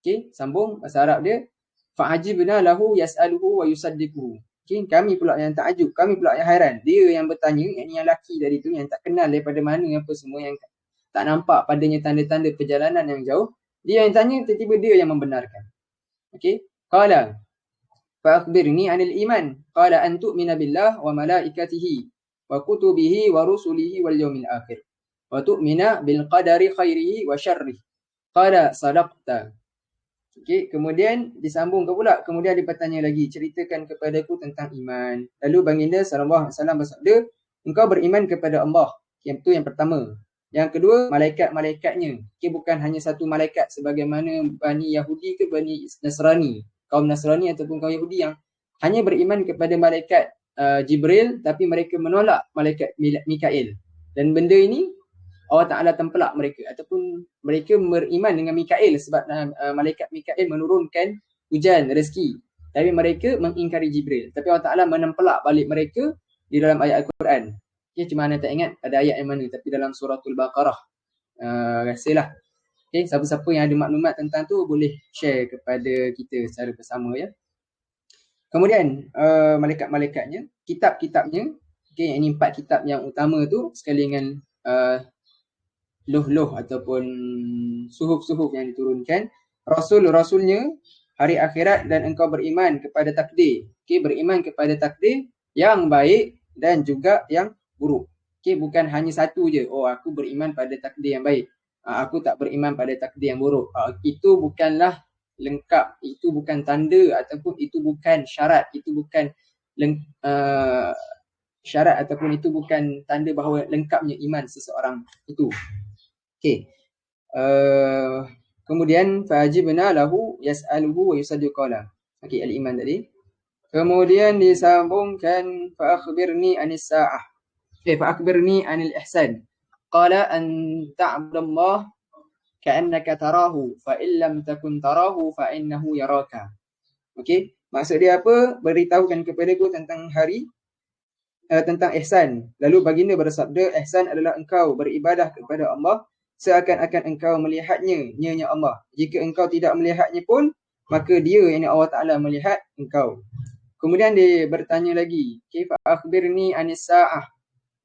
Okey, sambung bahasa Arab dia. Fa'ajibna lahu yas'aluhu wa yusaddiquhu. Okey, kami pula yang takjub, kami pula yang hairan. Dia yang bertanya, yang lelaki dari tu yang tak kenal daripada mana apa semua, yang tak nampak padanya tanda-tanda perjalanan yang jauh. Dia yang tanya, tiba-tiba dia yang membenarkan. Okey, qala fa'akhbirni 'anil iman. Qala an tu'mina billah wa malaikatihi wa kutubihi wa rusulihi wal yawmil akhir wa tu'mina bil qadari khairihi wa syarrihi. Qala sadaqta. Okey, kemudian disambung ke pula, kemudian dia bertanya lagi, ceritakan kepadaku tentang iman. Lalu baginda sallallahu alaihi wasallam bersabda, engkau beriman kepada Allah. Yang itu yang pertama. Yang kedua, malaikat-malaikatnya. Okey, bukan hanya satu malaikat sebagaimana Bani Yahudi ke Bani Nasrani, kaum Nasrani ataupun kaum Yahudi yang hanya beriman kepada malaikat Jibril, tapi mereka menolak malaikat Mikail. Dan benda ini Allah Ta'ala tempelak mereka, ataupun mereka beriman dengan Mikail sebab malaikat Mikail menurunkan hujan rezeki, tapi mereka mengingkari Jibril. Tapi Allah Ta'ala menempelak balik mereka di dalam ayat Al-Quran. Okay, cuma anda tak ingat ada ayat yang mana, tapi dalam suratul Baqarah. Rasalah. Okay, siapa-siapa yang ada maklumat tentang tu boleh share kepada kita secara bersama ya. Kemudian malaikat-malaikatnya, kitab-kitabnya, okay, ini 4 kitab yang utama tu sekali dengan luh-luh ataupun suhuf-suhuf yang diturunkan, rasul-rasulnya, hari akhirat, dan engkau beriman kepada takdir. Okay, beriman kepada takdir yang baik dan juga yang buruk. Okay, bukan hanya satu je, oh aku beriman pada takdir yang baik, aku tak beriman pada takdir yang buruk. Itu bukanlah lengkap, itu bukan tanda ataupun itu bukan syarat, itu bukan syarat ataupun itu bukan tanda bahawa lengkapnya iman seseorang itu. Okey. Kemudian fa'ajibna lahu yas'aluhu wa yusaddiqala. Okey, al-iman tadi. Kemudian disambungkan fa'akhbirni anis sa'ah. Fa'akhbirni anil ihsan. Qala an ta'budallah ka'annaka tarahu fa illam takun tarahu fa innahu yaraka. Okey, maksud dia apa? Beritahukan kepadaku tentang tentang ihsan. Lalu baginda bersabda, ihsan adalah engkau beribadah kepada Allah seakan-akan engkau melihatnya, nyanya Allah. Jika engkau tidak melihatnya pun, maka dia, yakni Allah Ta'ala, melihat engkau. Kemudian dia bertanya lagi, kaifa akhbirni anis sa'ah?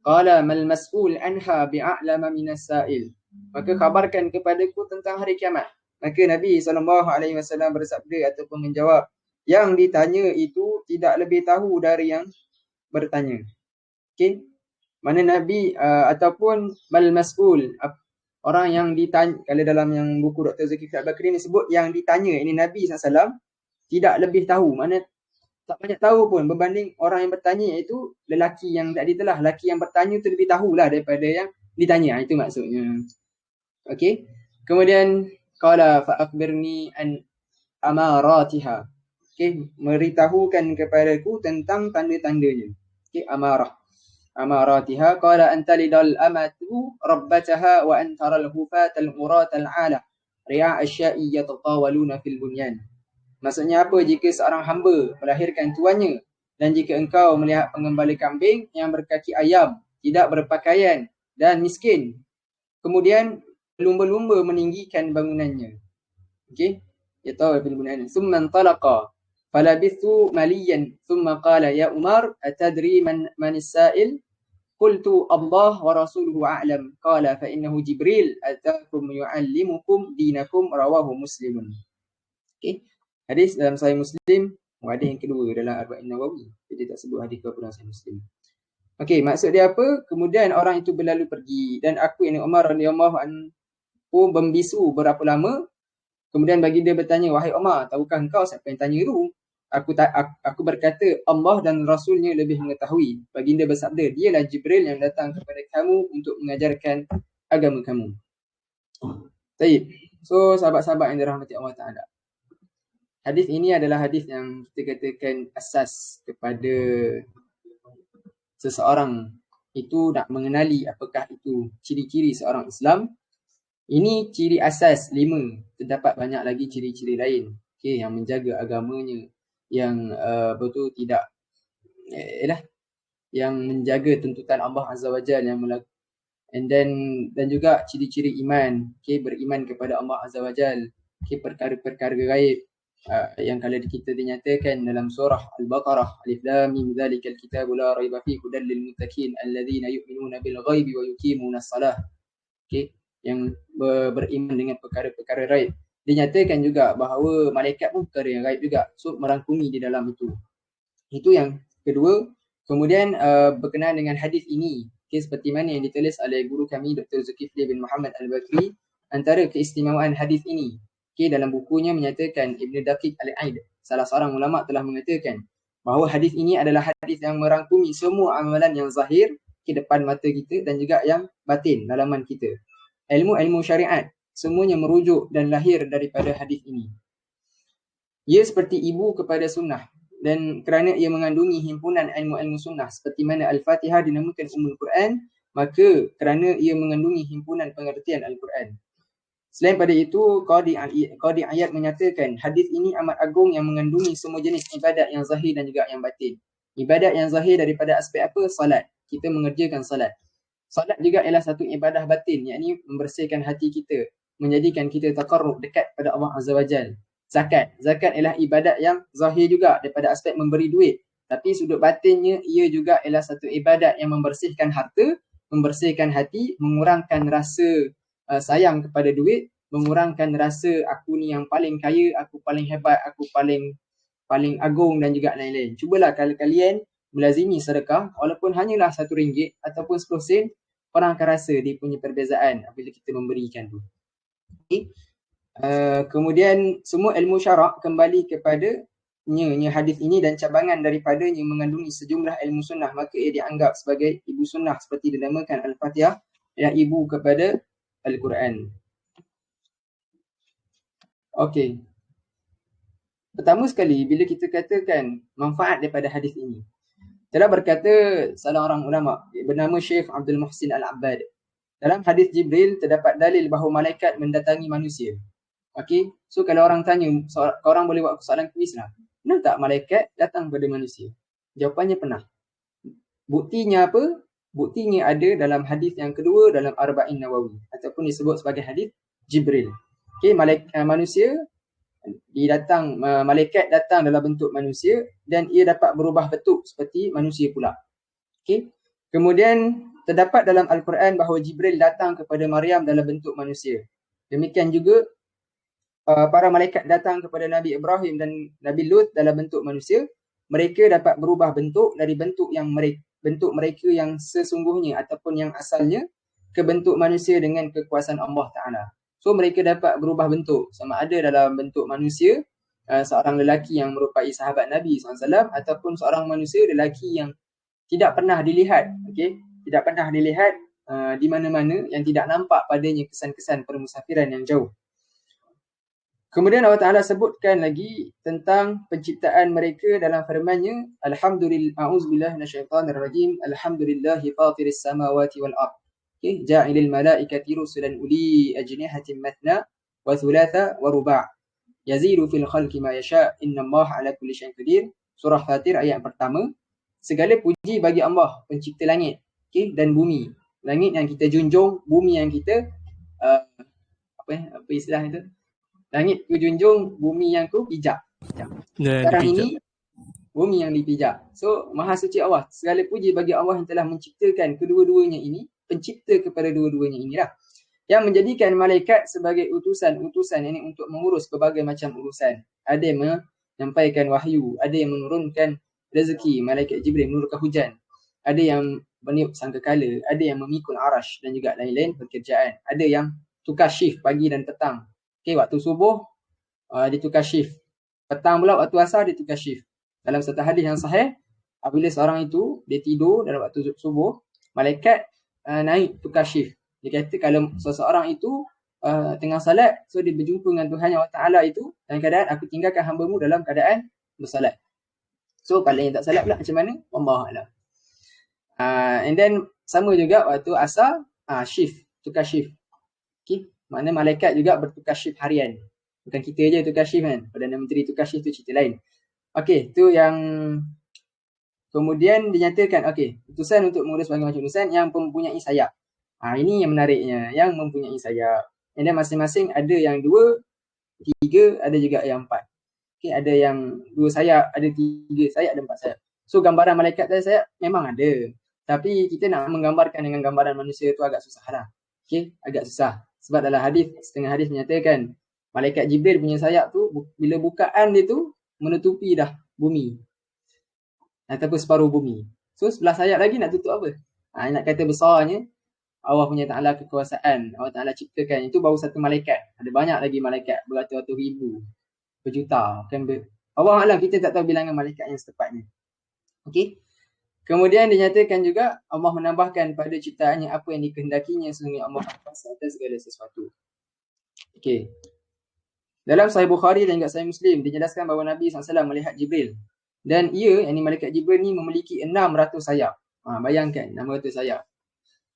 Qala mal mas'ul anha bi'a'lama minas sa'il. Maka khabarkan kepadaku tentang hari kiamat. Maka Nabi SAW bersabda ataupun menjawab, yang ditanya itu tidak lebih tahu dari yang bertanya. Okey, mana Nabi ataupun mal mas'ul, orang yang ditanya. Kalau dalam yang buku Dr. Zulkifli Al-Bakri ni sebut yang ditanya, ini Nabi SAW tidak lebih tahu, mana tak banyak tahu pun berbanding orang yang bertanya, iaitu lelaki yang tadi telah, lelaki yang bertanya tu lebih tahulah daripada yang ditanya. Itu maksudnya. Okey, kemudian qala fa akhbirni an amaratiha. Okey, beritahukan kepadaku tentang tanda-tandanya. Okey, amaratiha. Qala anta lidal amatu rabbataha wa antara al-hufatal uratal ala ri'a asya'i yatatawaluna fil bunyan. Maksudnya apa? Jika seorang hamba melahirkan tuannya, dan jika engkau melihat pengembala kambing yang berkaki ayam, tidak berpakaian dan miskin, kemudian lumba-lumba meninggikan bangunannya. Okey, yatawa fil bunyan. Thumma intalaqa falabithu maliyan thumma qala ya Umar atadri man as-sa'il? Qultu Allah wa rasuluhu a'lam. Qala fa innahu Jibril atakum yu'allimukum dinakum, rawahu Muslimun. Okey. Hadis dalam Sahih Muslim, ada yang kedua dalam Arba'in Nawawi. Dia tak sebut hadis ke dalam Sahih Muslim. Okey, maksud dia apa? Kemudian orang itu berlalu pergi dan aku ini Umar radhiyallahu anhu membisu berapa lama. Kemudian baginda bertanya, wahai Umar, tahukah engkau siapa yang tanya itu? Aku berkata, Allah dan Rasulnya lebih mengetahui. Baginda bersabda, dialah Jibril yang datang kepada kamu untuk mengajarkan agama kamu. Baik. So, sahabat-sahabat yang dirahmati Allah Ta'ala. Hadis ini adalah hadis yang kita katakan asas kepada seseorang itu nak mengenali apakah itu ciri-ciri seorang Islam. Ini ciri asas 5. Terdapat banyak lagi ciri-ciri lain. Okay, yang menjaga agamanya, yang betul tidak yang menjaga tuntutan Allah Azza wa Jalla, yang dan juga ciri-ciri iman, okay, beriman kepada Allah Azza wa Jalla, okay, perkara-perkara gaib yang kalau kita dinyatakan dalam surah Al-Baqarah, Alif Lam Mim dzalikal kitabu la raiba fihi hudal lil muttaqin alladzina yu'minuna bil ghaibi wa yuqimunas salah. Okay, yang beriman dengan perkara-perkara gaib. Dinyatakan juga bahawa malaikat pun perkara yang gaib juga. So merangkumi di dalam itu. Itu yang kedua. Kemudian berkenaan dengan hadis ini, okay, seperti mana yang ditulis oleh guru kami Dr. Zulkifli bin Muhammad Al-Bakri, antara keistimewaan hadis ini, okay, dalam bukunya menyatakan Ibn Daqiq Al-Aid, salah seorang ulama telah mengatakan bahawa hadis ini adalah hadis yang merangkumi semua amalan yang zahir ke depan mata kita dan juga yang batin dalaman kita. Ilmu-ilmu syariat semuanya merujuk dan lahir daripada hadis ini. Ia seperti ibu kepada sunnah dan kerana ia mengandungi himpunan ilmu-ilmu sunnah seperti mana Al-Fatihah dinamakan Ummul Quran, maka kerana ia mengandungi himpunan pengertian Al-Quran. Selain pada itu, Qadi Ayat menyatakan hadis ini amat agung yang mengandungi semua jenis ibadat yang zahir dan juga yang batin. Ibadat yang zahir daripada aspek apa? Salat. Kita mengerjakan salat. Salat juga ialah satu ibadah batin, yakni membersihkan hati kita, menjadikan kita taqarrub dekat pada Allah Azza wa Jalla. Zakat. Zakat ialah ibadat yang zahir juga daripada aspek memberi duit. Tapi sudut batinnya ia juga ialah satu ibadat yang membersihkan harta, membersihkan hati, mengurangkan rasa sayang kepada duit, mengurangkan rasa aku ni yang paling kaya, aku paling hebat, aku paling agung dan juga lain-lain. Cubalah kalau kalian melazimi sedekah, walaupun hanyalah RM1 ataupun 10 sen, orang akan rasa dia punya perbezaan apabila kita memberikan tu. Okay. Kemudian semua ilmu syarak kembali kepada hadis ini dan cabangan daripadanya mengandungi sejumlah ilmu sunnah, maka ia dianggap sebagai ibu sunnah seperti dinamakan Al-Fatihah, yang ibu kepada Al-Quran. Okey. Pertama sekali bila kita katakan manfaat daripada hadis ini, telah berkata salah orang ulama bernama Syekh Abdul Muhsin Al-Abbad, dalam hadis Jibril terdapat dalil bahawa malaikat mendatangi manusia. Okey, so kalau orang tanya, korang boleh buat soalan kuis lah, pernah tak malaikat datang kepada manusia? Jawapannya pernah. Buktinya apa? Buktinya ada dalam hadis yang kedua dalam Arba'in Nawawi, ataupun disebut sebagai hadis Jibril. Okey, malaikat datang dalam bentuk manusia dan ia dapat berubah bentuk seperti manusia pula. Okey. Kemudian terdapat dalam Al-Quran bahawa Jibril datang kepada Maryam dalam bentuk manusia. Demikian juga para malaikat datang kepada Nabi Ibrahim dan Nabi Lut dalam bentuk manusia. Mereka dapat berubah bentuk dari bentuk mereka yang sesungguhnya ataupun yang asalnya ke bentuk manusia dengan kekuasaan Allah Ta'ala. So mereka dapat berubah bentuk, sama ada dalam bentuk manusia, seorang lelaki yang merupai sahabat Nabi SAW, ataupun seorang manusia lelaki yang tidak pernah dilihat, okay? Tidak pernah dilihat di mana-mana, yang tidak nampak padanya kesan-kesan permusafiran yang jauh. Kemudian Allah Ta'ala sebutkan lagi tentang penciptaan mereka dalam firman-Nya, Alhamdulillah, a'udzubillahi minasyaitonirrajim, Alhamdulillahi fatiris samawati wal ard. Okay, ja'ilil malaikati rusulan uli ajnihatin mathna wa thulatha wa ruba'. Yazidu fil khalqi ma yasha', innallaha ala kulli syai'in qadir. Surah Fatir ayat pertama. Segala puji bagi Allah, pencipta langit, okay, dan bumi. Langit yang kita junjung, bumi yang kita apa istilah itu? Langit ku junjung, bumi yang ku pijak. Sekarang ini bumi yang dipijak. So, Maha Suci Allah. Segala puji bagi Allah yang telah menciptakan kedua-duanya ini, pencipta kepada dua-duanya inilah. Yang menjadikan malaikat sebagai utusan-utusan ini untuk mengurus berbagai macam urusan. Ada yang menyampaikan wahyu, ada yang menurunkan rezeki, malaikat Jibril menurunkan hujan. Ada yang meniup sangkakala, ada yang memikul arash dan juga lain-lain pekerjaan. Ada yang tukar shift pagi dan petang. Okey, waktu subuh dia tukar shift. Petang pula waktu asar dia tukar shift. Dalam satu hadis yang sahih, apabila seorang itu dia tidur dalam waktu subuh, malaikat naik tukar shift. Dia kata kalau seseorang itu tengah salat, so dia berjumpa dengan Tuhan Allah Ta'ala itu dalam keadaan aku tinggalkan hamba-Mu dalam keadaan bersalat. So kalau yang tak salat pula macam mana? Wallahualam. And then sama juga waktu asar, shift, tukar shift. Okay. Makna malaikat juga bertukar shift harian. Bukan kita je tukar shift kan. Perdana Menteri tukar shift tu cerita lain. Okey, tu yang kemudian dinyatakan, okey, utusan untuk mengurus berbagai macam urusan yang mempunyai sayap. Ini yang menariknya, yang mempunyai sayap. And then masing-masing ada yang 2, 3, ada juga yang 4. Okay, ada yang 2 sayap, ada 3 sayap, ada 4 sayap. So gambaran malaikat dan sayap memang ada. Tapi kita nak menggambarkan dengan gambaran manusia tu agak susah lah. Okay, agak susah. Sebab dalam hadis, setengah hadis menyatakan malaikat Jibril punya sayap tu bila bukaan dia tu menutupi dah bumi. Ataupun separuh bumi. So sebelah sayap lagi nak tutup apa? Nak kata besarnya Allah punya Ta'ala kekuasaan, Allah Ta'ala ciptakan, itu baru satu malaikat. Ada banyak lagi malaikat, beratus-ratus ribu, berjuta. Allah Alam, kita tak tahu bilangan malaikat yang setepatnya. Okey. Kemudian dinyatakan juga Allah menambahkan pada ciptaannya apa yang dikehendakinya, sehingga Allah kuasa atas segala sesuatu. Okey. Dalam Sahih Bukhari dan juga Sahih Muslim dijelaskan bahawa Nabi SAW melihat Jibril. Dan ia, yang malaikat Jibril ni memiliki 600 sayap. Bayangkan 600 sayap.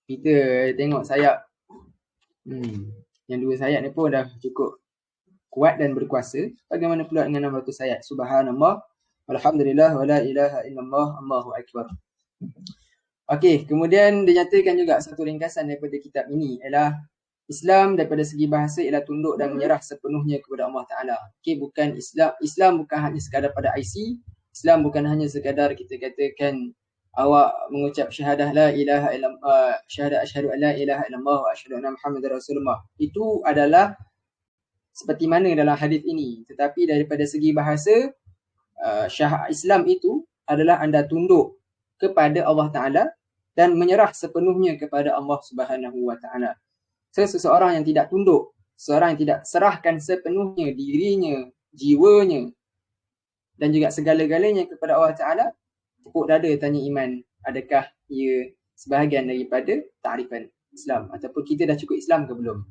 Kita tengok sayap yang 2 sayap ni pun dah cukup kuat dan berkuasa. Bagaimana pula dengan 600 sayap? Subhanallah, walhamdulillah, wala ilaha illallah, Allahu akbar. Okey, kemudian dinyatakan juga satu ringkasan daripada kitab ini ialah Islam daripada segi bahasa ialah tunduk dan menyerah sepenuhnya kepada Allah Ta'ala. Okey, bukan Islam bukan hanya sekadar pada IC. Islam bukan hanya sekadar kita katakan awak mengucap syahadah la ilaha illallah, syahadah asyhadu an la ilaha illallah wa asyhadu anna Muhammadar Rasulullah. Itu adalah seperti mana dalam hadis ini. Tetapi daripada segi bahasa, Islam itu adalah anda tunduk kepada Allah Ta'ala dan menyerah sepenuhnya kepada Allah Subhanahu wa Ta'ala. Seseorang yang tidak tunduk, seorang yang tidak serahkan sepenuhnya dirinya, jiwanya dan juga segala-galanya kepada Allah Ta'ala, tepuk dada tanya iman, adakah ia sebahagian daripada ta'rifan Islam ataupun kita dah cukup Islam ke belum.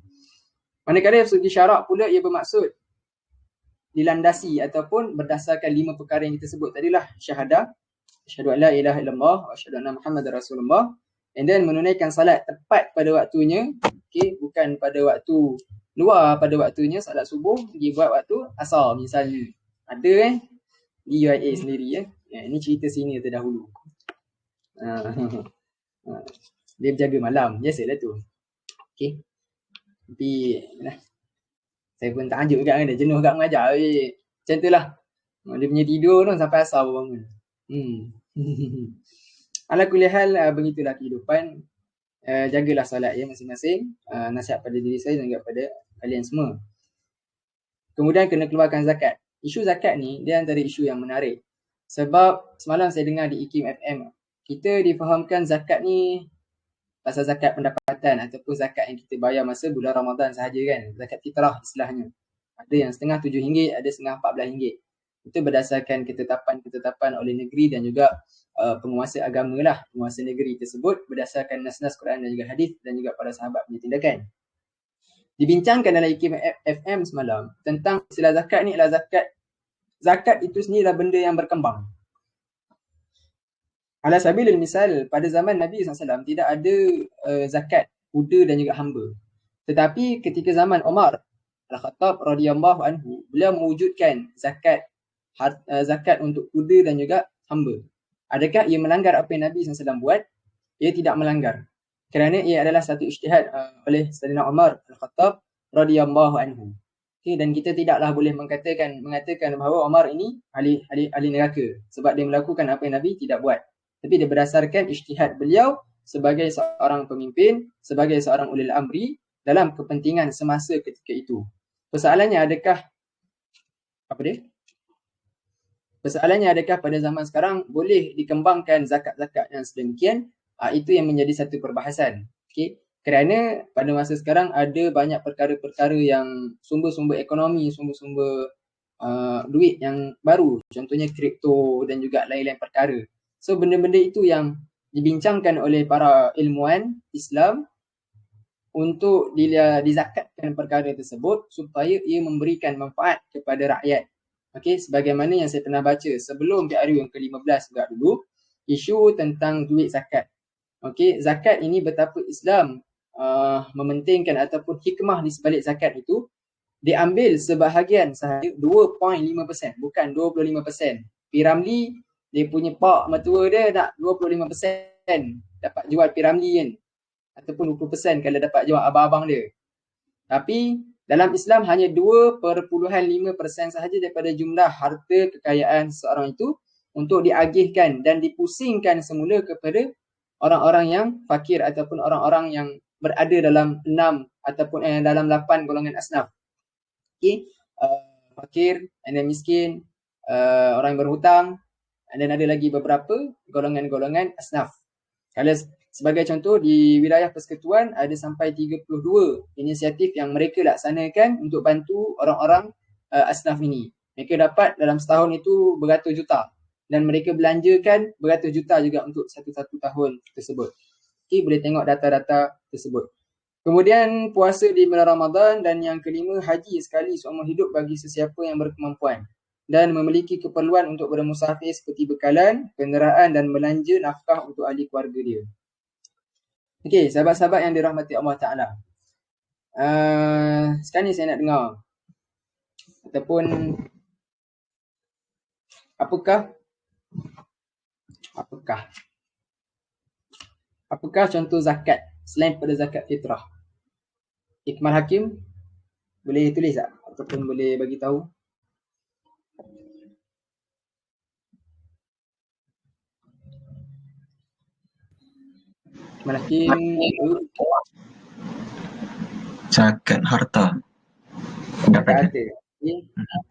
Manakala dari segi syarak pula ia bermaksud dilandasi ataupun berdasarkan 5 perkara yang kita sebut tadilah, syahadah, asyhadu an la ilaha illallah wa asyhadu anna Muhammadar Rasulullah, and then menunaikan salat tepat pada waktunya. Okey, bukan pada waktu luar pada waktunya, salat subuh pergi buat waktu asar misalnya. Ada di UIA sendiri ya. Ini cerita senior terdahulu. Dia berjaga malam, biasalah tu. Okey. Tapi saya pun tak anjuk juga kan, dah jenuh kat mengajar. Macam tu lah. Dia punya tidur tu sampai asar baru bangun. Ala kulli hal, begitulah kehidupan. Jagalah solat ya masing-masing. Nasihat pada diri saya dan juga pada kalian semua. Kemudian kena keluarkan zakat. Isu zakat ni dia antara isu yang menarik. Sebab semalam saya dengar di IKIM FM, kita difahamkan zakat ni pasal zakat pendapatan ataupun zakat yang kita bayar masa bulan Ramadan sahaja kan. Zakat fitrah istilahnya. Ada yang setengah RM7, ada setengah RM14. Itu berdasarkan ketetapan oleh negeri dan juga penguasa agama lah. Penguasa negeri tersebut berdasarkan nas-nas Quran dan juga hadis dan juga para sahabat punya tindakan. Dibincangkan dalam IKIM FM semalam tentang istilah zakat ni adalah zakat itu sendiri adalah benda yang berkembang. Ala sabilil misal, pada zaman Nabi SAW tidak ada zakat kuda dan juga hamba. Tetapi ketika zaman Umar Al-Khattab radhiyallahu anhu, beliau mewujudkan zakat untuk kuda dan juga hamba. Adakah ia melanggar apa yang Nabi SAW buat? Ia tidak melanggar. Kerana ia adalah satu ijtihad oleh Sayyidina Umar Al-Khattab radhiyallahu anhu. Okay, dan kita tidaklah boleh mengatakan bahawa Umar ini ahli neraka sebab dia melakukan apa yang Nabi tidak buat. Tapi dia berdasarkan ijtihad beliau sebagai seorang pemimpin, sebagai seorang ulil amri dalam kepentingan semasa ketika itu. Persoalannya adakah pada zaman sekarang boleh dikembangkan zakat-zakat yang sedemikian? Itu yang menjadi satu perbahasan. Okay? Kerana pada masa sekarang ada banyak perkara-perkara yang sumber-sumber ekonomi, sumber-sumber duit yang baru. Contohnya kripto dan juga lain-lain perkara. So benda-benda itu yang dibincangkan oleh para ilmuwan Islam untuk dizakatkan perkara tersebut supaya ia memberikan manfaat kepada rakyat. Okey, sebagaimana yang saya pernah baca sebelum PRU yang ke-15 juga dulu, isu tentang duit zakat. Okey, zakat ini betapa Islam mementingkan ataupun hikmah di sebalik zakat itu diambil sebahagian sahaja 2.5%, bukan 25%. P.Ramlee dia punya pak mertua dia nak 25% dapat jual P.Ramlee kan, ataupun 20% kalau dapat jual abang-abang dia. Tapi dalam Islam hanya 2.5% sahaja daripada jumlah harta kekayaan seseorang itu untuk diagihkan dan dipusingkan semula kepada orang-orang yang fakir ataupun orang-orang yang berada dalam 6 ataupun dalam 8 golongan asnaf. Okay. Fakir, and then miskin, orang yang berhutang, dan ada lagi beberapa golongan-golongan asnaf. Kalau sebagai contoh di wilayah Persekutuan ada sampai 32 inisiatif yang mereka laksanakan untuk bantu orang-orang asnaf ini. Mereka dapat dalam setahun itu beratus juta dan mereka belanjakan beratus juta juga untuk satu-satu tahun tersebut. Okay, boleh tengok data-data tersebut. Kemudian puasa di bulan Ramadan, dan yang kelima, haji sekali seumur hidup bagi sesiapa yang berkemampuan dan memiliki keperluan untuk bermusafir seperti bekalan, kenderaan dan belanja nafkah untuk ahli keluarga dia. Okey, sahabat-sahabat yang dirahmati Allah Ta'ala. Sekarang ni saya nak dengar ataupun apakah contoh zakat selain pada zakat fitrah? Ikmal Hakim boleh tulis tak? Ataupun boleh bagi tahu? Ikmal Hakim. Zakat harta. Zakat harta. Okay.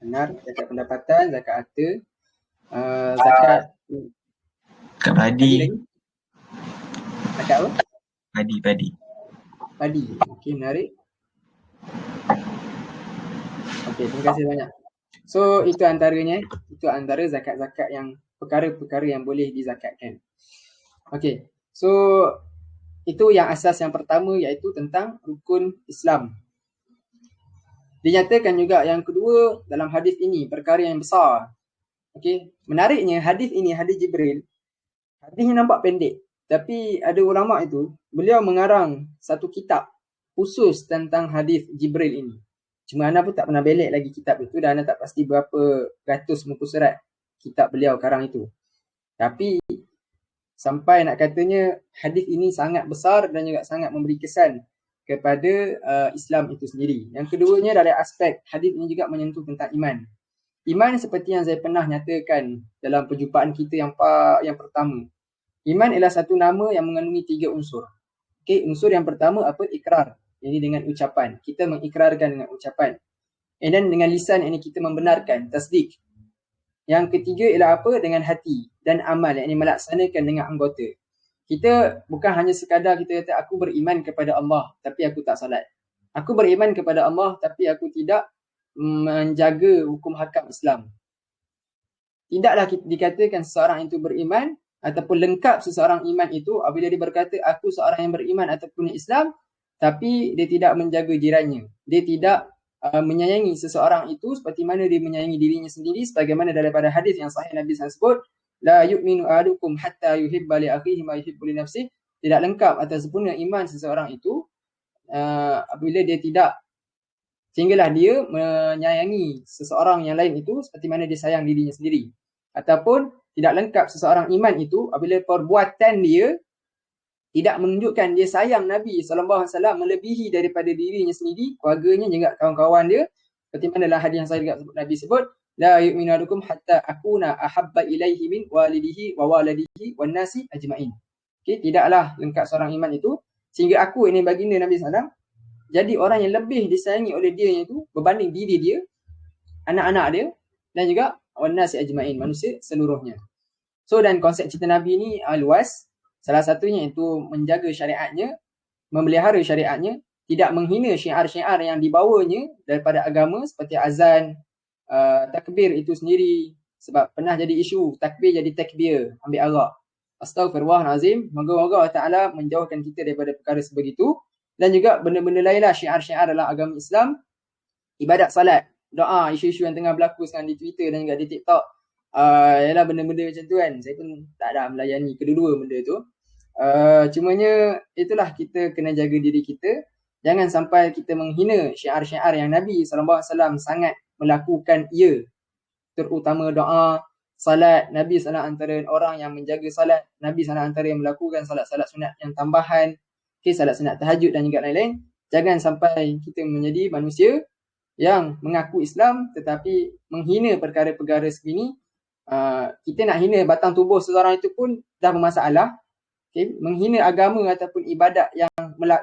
Benar, zakat pendapatan, zakat harta. Zakat padi. Zakat apa? Padi. Okey, menarik. Okey, terima kasih banyak. So, itu antaranya. Itu antara zakat-zakat yang perkara-perkara yang boleh dizakatkan. Okey. So, itu yang asas yang pertama, iaitu tentang rukun Islam. Dinyatakan juga yang kedua dalam hadis ini, perkara yang besar. Okey, menariknya hadis ini, hadis Jibril, hadisnya nampak pendek. Tapi ada ulama itu, beliau mengarang satu kitab khusus tentang hadis Jibril ini. Cuma Ana pun tak pernah belik lagi kitab itu dan Ana tak pasti berapa ratus muka surat kitab beliau karang itu. Tapi sampai nak katanya hadis ini sangat besar dan juga sangat memberi kesan kepada Islam itu sendiri. Yang keduanya dari aspek hadis ini juga menyentuh tentang iman. Iman seperti yang saya pernah nyatakan dalam perjumpaan kita yang pertama. Iman ialah satu nama yang mengandungi 3 unsur. Okey, unsur yang pertama apa? Ikrar. Ini dengan ucapan. Kita mengikrarkan dengan ucapan. Dan dengan lisan ini kita membenarkan, tasdik. Yang ketiga ialah apa? Dengan hati dan amal, yang ini melaksanakan dengan anggota. Kita bukan hanya sekadar kita kata aku beriman kepada Allah tapi aku tak salat. Aku beriman kepada Allah tapi aku tidak menjaga hukum hakam Islam. Tidaklah dikatakan seseorang itu beriman ataupun lengkap seseorang iman itu apabila dia berkata aku seorang yang beriman ataupun Islam tapi dia tidak menjaga jirannya. Dia tidak menyayangi seseorang itu seperti mana dia menyayangi dirinya sendiri, sebagaimana daripada hadis yang sahih Nabi SAW sebut, la yu'minu ahadukum hatta yuhibba li akhihi ma yuhibbu li nafsihi. Tidak lengkap atau sempurna iman seseorang itu apabila dia tidak, sehinggalah dia menyayangi seseorang yang lain itu seperti mana dia sayang dirinya sendiri. Ataupun tidak lengkap seseorang iman itu apabila perbuatan dia tidak menunjukkan dia sayang Nabi SAW melebihi daripada dirinya sendiri, keluarganya juga kawan-kawan dia, Seperti mana dalam hadis yang saya juga Nabi sebut, la yu'minu ahadukum hatta akuna ahabba ilaihi min walidihi wa waladihi wan nasi ajmain. Okey, tidaklah lengkap seorang iman itu sehingga aku ini baginda Nabi SAW jadi orang yang lebih disayangi oleh dia itu berbanding diri dia, anak-anak dia dan juga wan nasi ajmain, manusia seluruhnya. So dan konsep cinta Nabi ni luas. Salah satunya itu menjaga syariatnya, memelihara syariatnya, tidak menghina syiar-syiar yang dibawanya daripada agama seperti azan, takbir itu sendiri. Sebab pernah jadi isu takbir jadi takbir, ambil arak. Astaghfirullahalazim. Moga-moga Allah Ta'ala menjauhkan kita daripada perkara sebegitu. Dan juga benda-benda lainlah syiar-syiar dalam agama Islam. Ibadat salat, doa, isu-isu yang tengah berlaku sekarang di Twitter dan juga di TikTok. Ialah benda-benda macam tu kan. Saya pun tak ada melayani kedua-dua benda tu. Cumanya itulah kita kena jaga diri kita. Jangan sampai kita menghina syiar-syiar yang Nabi SAW sangat melakukan ia. Terutama doa, salat. Nabi SAW antara orang yang menjaga salat. Nabi SAW antara yang melakukan salat-salat sunat yang tambahan. Salat sunat tahajud dan juga lain-lain. Jangan sampai kita menjadi manusia yang mengaku Islam tetapi menghina perkara-perkara sebegini. Kita nak hina batang tubuh seseorang itu pun dah bermasalah. Menghina agama ataupun ibadat yang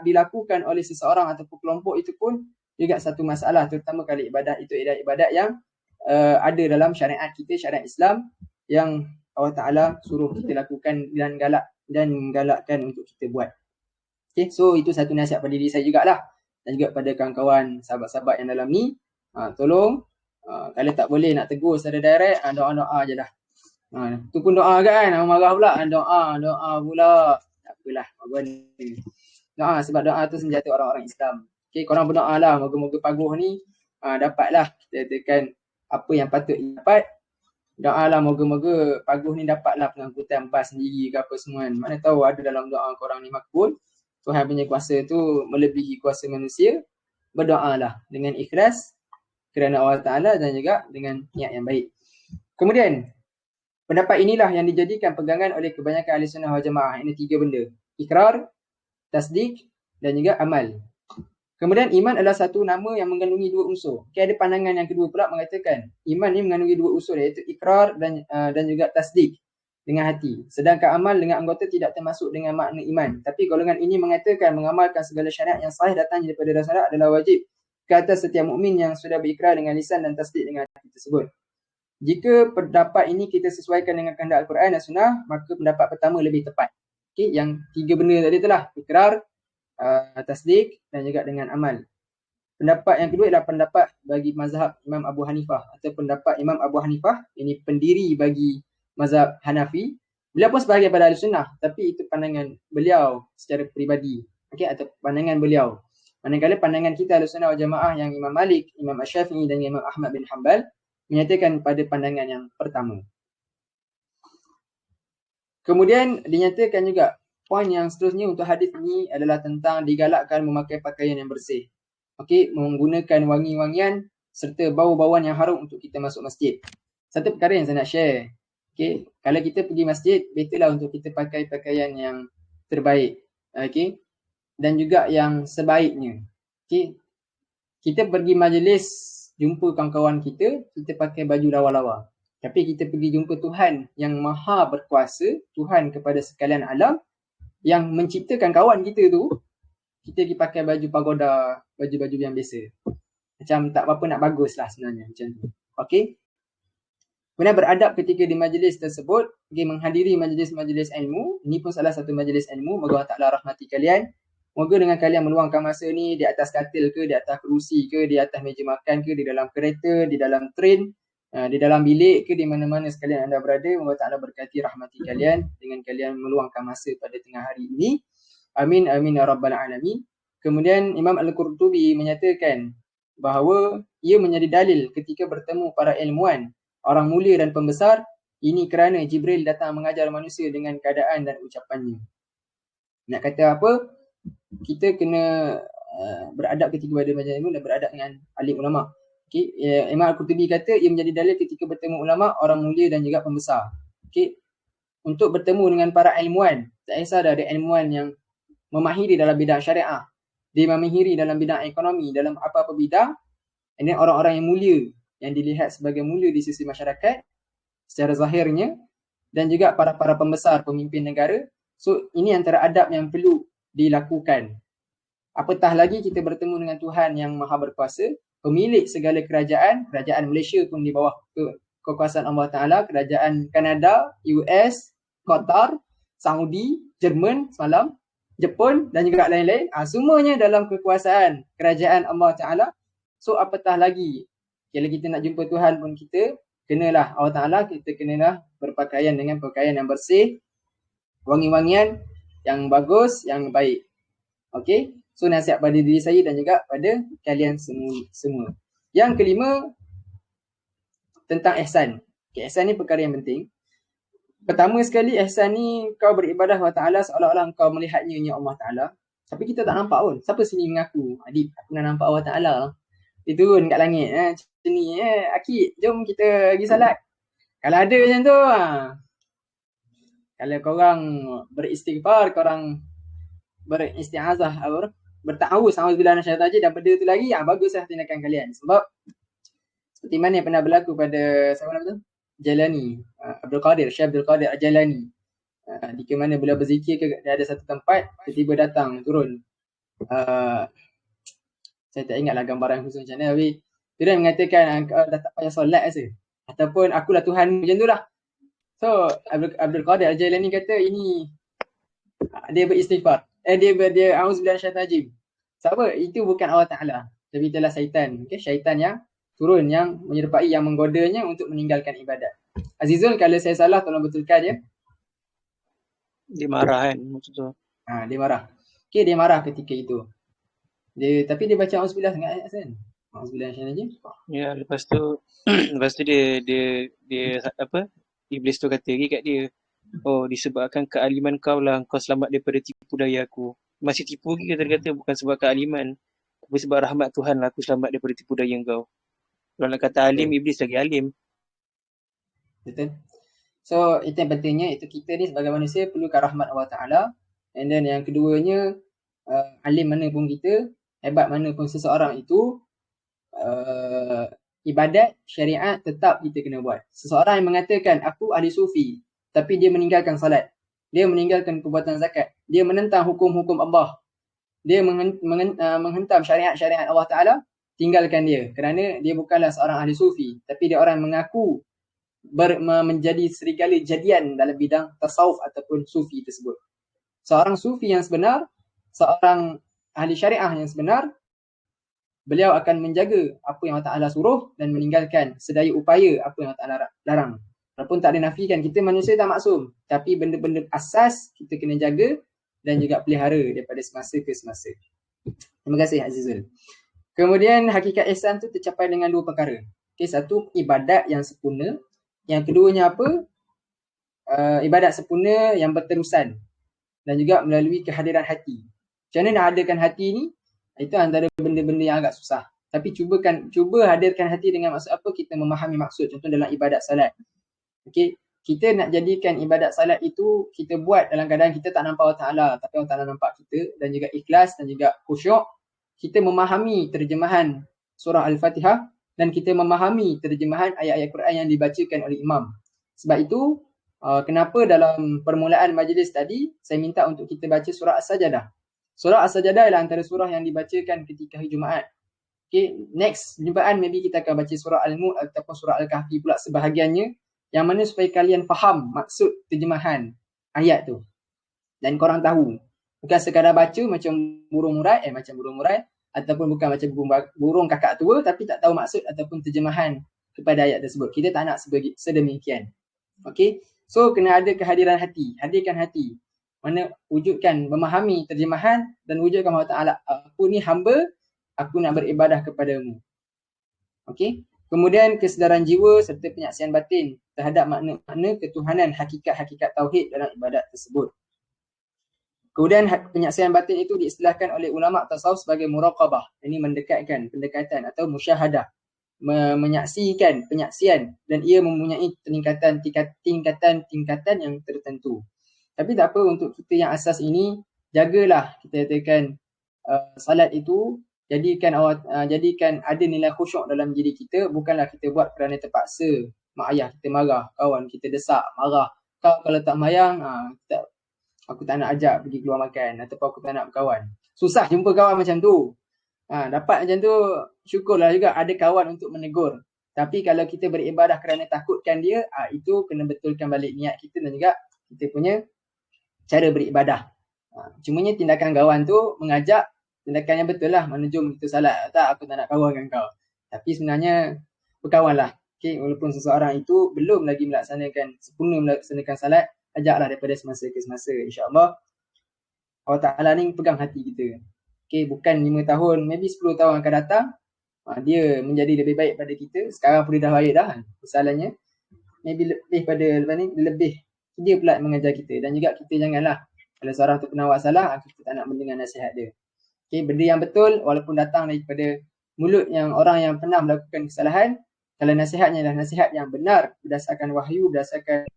dilakukan oleh seseorang ataupun kelompok itu pun juga satu masalah, terutama kalau ibadat itu adalah ibadat yang ada dalam syariat kita, syariat Islam yang Allah Ta'ala suruh kita lakukan dan galakkan untuk kita buat. Okay, so itu satu nasihat pada diri saya jugalah dan juga pada kawan-kawan sahabat-sahabat yang dalam ni. Tolong kalau tak boleh nak tegur secara direct, doa-doa je dah. Tu pun doa kan, marah pula, doa pula. Tak apalah, doa sebab doa tu senjata orang-orang Islam. Okay, korang berdoa lah, moga-moga Paguh ni dapatlah kita katakan apa yang patut dapat. Doa lah moga-moga Paguh ni dapatlah pengangkutan bas sendiri ke apa semua. Mana tahu ada dalam doa korang ni makbul. Tuhan punya kuasa tu melebihi kuasa manusia. Berdoalah dengan ikhlas kerana Allah Ta'ala dan juga dengan niat yang baik. Kemudian, pendapat inilah yang dijadikan pegangan oleh kebanyakan ahli sunnah wal jamaah. Ini 3 benda. Ikrar, tasdik dan juga amal. Kemudian iman adalah satu nama yang mengandungi 2 unsur. Okay, ada pandangan yang kedua pula mengatakan iman ni mengandungi 2 unsur iaitu ikrar dan juga tasdik dengan hati. Sedangkan amal dengan anggota tidak termasuk dengan makna iman. Tapi golongan ini mengatakan mengamalkan segala syariat yang sahih datang daripada Rasulullah adalah wajib ke atas setiap mukmin yang sudah berikrar dengan lisan dan tasdik dengan hati tersebut. Jika pendapat ini kita sesuaikan dengan kehendak Al-Quran dan Sunnah, maka pendapat pertama lebih tepat. Okay, yang 3 benda tadi itulah, ikrar, tasdik dan juga dengan amal. Pendapat yang kedua adalah pendapat bagi mazhab Imam Abu Hanifah atau pendapat Imam Abu Hanifah, ini pendiri bagi mazhab Hanafi. Beliau pun sebahagian pada ahli sunnah, tapi itu pandangan beliau secara peribadi, okay, atau pandangan beliau. Manakala pandangan kita ahli sunnah wal jamaah yang Imam Malik, Imam Asy-Syafi'i dan Imam Ahmad bin Hanbal menyatakan pada pandangan yang pertama. Kemudian dinyatakan juga poin yang seterusnya untuk hadis ini adalah tentang digalakkan memakai pakaian yang bersih. Okey, menggunakan wangi-wangian serta bau-bauan yang harum untuk kita masuk masjid. Satu perkara yang saya nak share. Okey, kalau kita pergi masjid, betullah untuk kita pakai pakaian yang terbaik. Okey. Dan juga yang sebaiknya. Okey. Kita pergi majlis jumpa kawan-kawan kita pakai baju lawa-lawa. Tapi kita pergi jumpa Tuhan yang maha berkuasa, Tuhan kepada sekalian alam, yang menciptakan kawan kita tu, kita pergi pakai baju pagoda, baju-baju yang biasa. Macam tak apa-apa nak bagus lah sebenarnya macam tu. Okey. Kemudian beradab ketika di majlis tersebut, menghadiri majlis-majlis ilmu. Ini pun salah satu majlis ilmu. Moga Allah Ta'ala rahmati kalian. Moga dengan kalian meluangkan masa ni di atas katil ke, di atas kerusi ke, di atas meja makan ke, di dalam kereta, di dalam train, di dalam bilik ke, di mana-mana sekalian anda berada. Moga Ta'ala berkati rahmati kalian dengan kalian meluangkan masa pada tengah hari ini. Amin, amin ya rabbal alamin. Kemudian Imam Al-Qurtubi menyatakan bahawa ia menjadi dalil ketika bertemu para ilmuwan, orang mulia dan pembesar, ini kerana Jibril datang mengajar manusia dengan keadaan dan ucapannya. Nak kata apa? Kita kena beradab ketika berada majlis ilmu dan beradab dengan alim ulama. Okay. Imam Al-Qurtubi kata ia menjadi dalil ketika bertemu ulama, orang mulia dan juga pembesar. Okay. Untuk bertemu dengan para ilmuwan, tak kisah ada ilmuwan yang memahiri dalam bidang syariah, dia memahiri dalam bidang ekonomi, dalam apa-apa bidang, And then orang-orang yang mulia, yang dilihat sebagai mulia di sisi masyarakat secara zahirnya, dan juga para pembesar, pemimpin negara. So ini antara adab yang perlu dilakukan. Apatah lagi kita bertemu dengan Tuhan yang Maha Berkuasa, pemilik segala kerajaan, kerajaan Malaysia pun di bawah kekuasaan Allah Ta'ala, kerajaan Kanada, US, Qatar, Saudi, Jerman semalam, Jepun dan juga lain-lain. Semuanya dalam kekuasaan kerajaan Allah Ta'ala. So apatah lagi, kalau kita nak jumpa Tuhan pun kita kenalah Allah Ta'ala, kita kenalah berpakaian dengan pakaian yang bersih, wangi-wangian yang bagus, yang baik. Okey, so nasihat pada diri saya dan juga pada kalian semua. Yang kelima, tentang ihsan. Okay, ihsan ni perkara yang penting. Pertama sekali, ihsan ni kau beribadah Allah Ta'ala seolah-olah kau melihatnya Allah Ta'ala. Tapi kita tak nampak pun. Siapa sini mengaku, Adib, aku nak nampak Allah Ta'ala. Dia turun kat langit. Macam ni, Akid, jom kita pergi salat. Kalau ada macam tu, kalau korang beristighfar, korang beristiazah, berta'awuz, a'udzubillahi minasyaitonir rajim, dan benda tu lagi, baguslah tindakan kalian. Sebab seperti mana yang pernah berlaku pada siapa nama tu? Jalani, Abdul Qadir, Syekh Abdul Qadir Al-Jalani. Di mana beliau berzikir dia ada satu tempat, tiba-tiba datang, turun. Saya tak ingatlah gambaran khusus macam mana, tapi dia mengatakan dah tak payah solat rasa. Ataupun akulah Tuhan, macam tu lah. So Abdul Qadir Al-Jalani kata ini dia beristighfar. Dia a'udzubillahi minasyaitonir rajim. Siapa? Itu bukan Allah Ta'ala, tapi itulah syaitan. Okay? Syaitan yang turun, yang menyerupai, yang menggodanya untuk meninggalkan ibadat. Azizul, kalau saya salah tolong betulkan je. Dia marah kan maksud tu. Dia marah. Okay, dia marah ketika itu. Tapi dia baca auzubillah sangat ayat kan. Auzubillah minasyaitonir rajim. Ya, lepas tu dia apa? Iblis tu kata lagi kat dia, oh disebabkan kealiman kau lah kau selamat daripada tipu daya aku. Masih tipu lagi kata bukan sebab kealiman, tapi sebab rahmat Tuhan lah aku selamat daripada tipu daya kau. Kalau nak kata alim, iblis lagi alim. Betul. So itu yang pentingnya, itu kita ni sebagai manusia perlukan rahmat Allah Ta'ala. And then yang keduanya, alim mana pun kita, hebat mana pun seseorang itu, ibadat syariat tetap kita kena buat. Seseorang yang mengatakan aku ahli sufi, tapi dia meninggalkan salat, dia meninggalkan perbuatan zakat, dia menentang hukum-hukum Allah, dia menghentam syariat-syariat Allah Ta'ala, tinggalkan dia, kerana dia bukanlah seorang ahli sufi, tapi dia orang mengaku menjadi serigala jadian dalam bidang tasawuf ataupun sufi tersebut. Seorang sufi yang sebenar, seorang ahli syariah yang sebenar, beliau akan menjaga apa yang Allah Ta'ala suruh dan meninggalkan sedaya upaya apa yang Allah Ta'ala larang. Walaupun tak dinafikan, kita manusia tak maksum, tapi benda-benda asas kita kena jaga dan juga pelihara daripada semasa ke semasa. Terima kasih Azizul. Kemudian hakikat ihsan tu tercapai dengan dua perkara. Okay, satu, ibadat yang sempurna. Yang keduanya apa? Ibadat sempurna yang berterusan dan juga melalui kehadiran hati. Macam mana nak hadirkan hati ni? Itu antara benda-benda yang agak susah. Tapi cuba hadirkan hati dengan maksud apa? Kita memahami maksud. Contoh dalam ibadat salat. Okay, kita nak jadikan ibadat salat itu kita buat dalam keadaan kita tak nampak Allah Ta'ala, tapi Allah Ta'ala nampak kita, dan juga ikhlas dan juga khusyuk. Kita memahami terjemahan surah Al-Fatihah dan kita memahami terjemahan ayat-ayat Quran yang dibacakan oleh imam. Sebab itu, kenapa dalam permulaan majlis tadi, saya minta untuk kita baca surah As-Sajadah. Surah As-Sajadah adalah antara surah yang dibacakan ketika hari Jumaat. Okay, next jumpaan maybe kita akan baca surah Al-Mulk ataupun surah Al-Kahfi pula sebahagiannya, yang mana supaya kalian faham maksud terjemahan ayat tu. Dan korang tahu. Bukan sekadar baca macam burung murai, ataupun bukan macam burung kakak tua tapi tak tahu maksud ataupun terjemahan kepada ayat tersebut. Kita tak nak sedemikian. Okay, so kena ada kehadiran hati. Hadirkan hati. Mana wujudkan, memahami terjemahan dan wujudkan Allah Ta'ala, aku ni hamba, aku nak beribadah kepadamu. Okay. Kemudian kesedaran jiwa serta penyaksian batin terhadap makna-makna ketuhanan, hakikat-hakikat tauhid dalam ibadat tersebut. Kemudian penyaksian batin itu diistilahkan oleh ulama tasawuf sebagai muraqabah. Ini mendekatkan, pendekatan atau musyahadah. Menyaksikan, penyaksian, dan ia mempunyai tingkatan yang tertentu. Tapi tak apa, untuk kita yang asas ini, jagalah kita katakan salat itu jadikan ada nilai khusyuk dalam diri kita, bukanlah kita buat kerana terpaksa. Mak ayah kita marah, kawan kita desak, marah. Kau kalau tak mayang, aku tak nak ajak pergi keluar makan ataupun aku tak nak berkawan. Susah jumpa kawan macam tu. Dapat macam tu, syukurlah juga ada kawan untuk menegur. Tapi kalau kita beribadah kerana takutkan dia, itu kena betulkan balik niat kita dan juga kita punya cara beribadah. Cumanya tindakan kawan tu mengajak, tindakan yang betul lah, mana jom kita salat. Tak, aku tak nak kawan dengan kau. Tapi sebenarnya berkawanlah. Okay, walaupun seseorang itu belum lagi sempurna melaksanakan salat, ajaklah daripada semasa ke semasa. InsyaAllah Allah Ta'ala ni pegang hati kita. Okay, bukan 5 tahun, maybe 10 tahun akan datang, dia menjadi lebih baik pada kita. Sekarang pun dia dah baik dah. Kesalahannya maybe lebih pada lepas ni, dia pula mengajar kita. Dan juga kita janganlah, kalau seorang tu pernah buat salah, kita tak nak mendengar nasihat dia. Okay, benda yang betul walaupun datang daripada mulut yang orang yang pernah melakukan kesalahan, kalau nasihatnya adalah nasihat yang benar berdasarkan wahyu, berdasarkan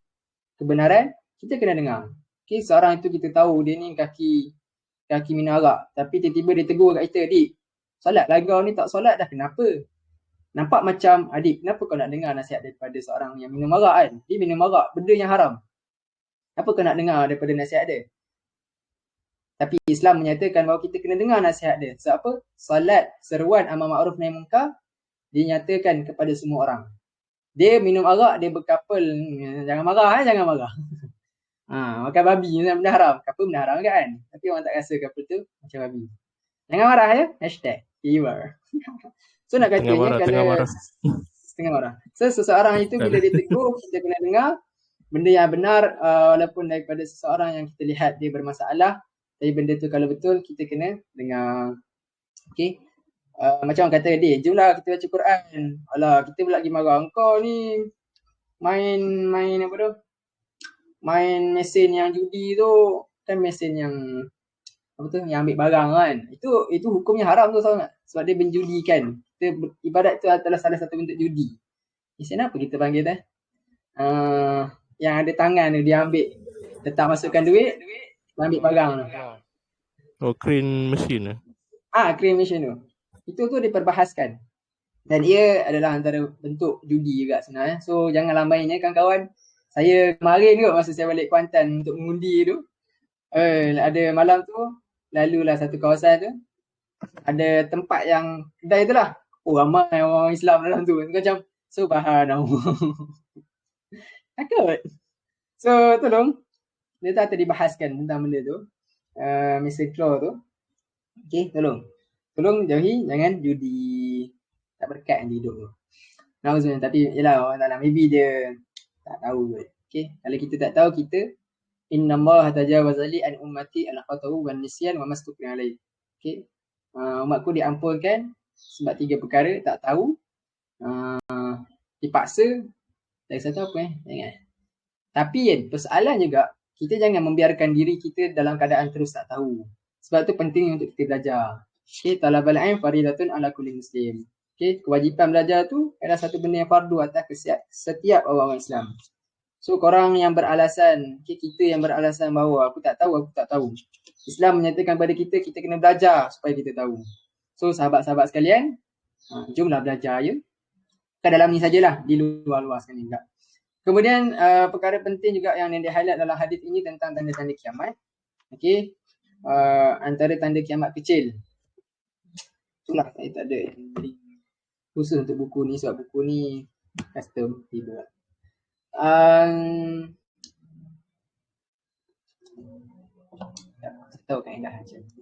kebenaran, kita kena dengar. Okay, seorang itu kita tahu dia ni kaki minum arak, tapi tiba-tiba dia tegur kat kita, "Adik, solat lah kau ni, tak solat dah, kenapa?" Nampak macam, "Adik, kenapa kau nak dengar nasihat daripada seorang yang minum arak kan? Dia minum arak, benda yang haram. Apa kau nak dengar daripada nasihat dia?" Tapi Islam menyatakan bahawa kita kena dengar nasihat dia. Sebab apa? Solat, seruan amar ma'ruf nahi munkar dinyatakan kepada semua orang. Dia minum arak, dia berkapal, jangan marah, jangan marah. Makan babi benda haram. Kapal benda haram kan? Tapi orang tak rasa kapal tu macam babi. Jangan marah ya. #keyword. So nak katanya kalau setengah marah. So seseorang itu bila dia tegur, kita kena dengar benda yang benar, walaupun daripada seseorang yang kita lihat dia bermasalah, tapi benda tu kalau betul kita kena dengar. Okay. Macam orang kata, "Dia, jomlah kita baca Quran." Alah, kita pula pergi marah, "Engkau ni main apa tu? Main mesin yang judi tu, kan mesin yang apa tu, yang ambil barang kan. Itu hukumnya haram tu, tahu tak? Sebab dia menjudikan. Ibadat itu adalah salah satu bentuk judi. Mesin apa kita panggil tu? Yang ada tangan tu, dia ambil, letak masukkan duit, ambil barang tu. Crane machine. Crane machine tu. Itu diperbahaskan. Dan ia adalah antara bentuk judi juga sebenarnya. So janganlah mainnya kawan-kawan. Saya kemarin kot masa saya balik Kuantan untuk mengundi tu. Ada malam tu, lalulah satu kawasan tu. Ada tempat yang kedai tu lah. Ramai orang Islam dalam tu. Macam, subhanallah. Takut. So tolong, dia tak dibahaskan tentang benda tu. Mr. Claw tu. Okay, tolong jauhi, jangan judi. Tak berkat yang hidup tu. Nauzubillah, tapi yalah orang Ta'ala maybe dia tak tahu kot. Okay, kalau kita tak tahu, kita innallaha tajawaza li an ummati al khata'u wan nisyan wa mastukna alaih. Okay, umatku diampunkan sebab 3 perkara: tak tahu, dipaksa, lagi satu apa jangan. Tapi persoalan juga, kita jangan membiarkan diri kita dalam keadaan terus tak tahu. Sebab tu penting untuk kita belajar. Okay, talabul ilm faridatun ala kulli muslim. Okay, kewajipan belajar tu adalah satu benda yang fardu atas setiap orang Islam. So korang yang beralasan, kita yang beralasan bahawa aku tak tahu. Islam menyatakan pada kita kena belajar supaya kita tahu. So sahabat-sahabat sekalian, jomlah belajar ya. Bukan dalam ni sajalah, di luar-luar sekali juga. Kemudian perkara penting juga yang di-highlight dalam hadis ini tentang tanda-tanda kiamat. Okay, antara tanda kiamat kecil. Itulah saya tak ada khusus untuk buku ni sebab buku ni custom tiba. Tahu kaedah macam ni.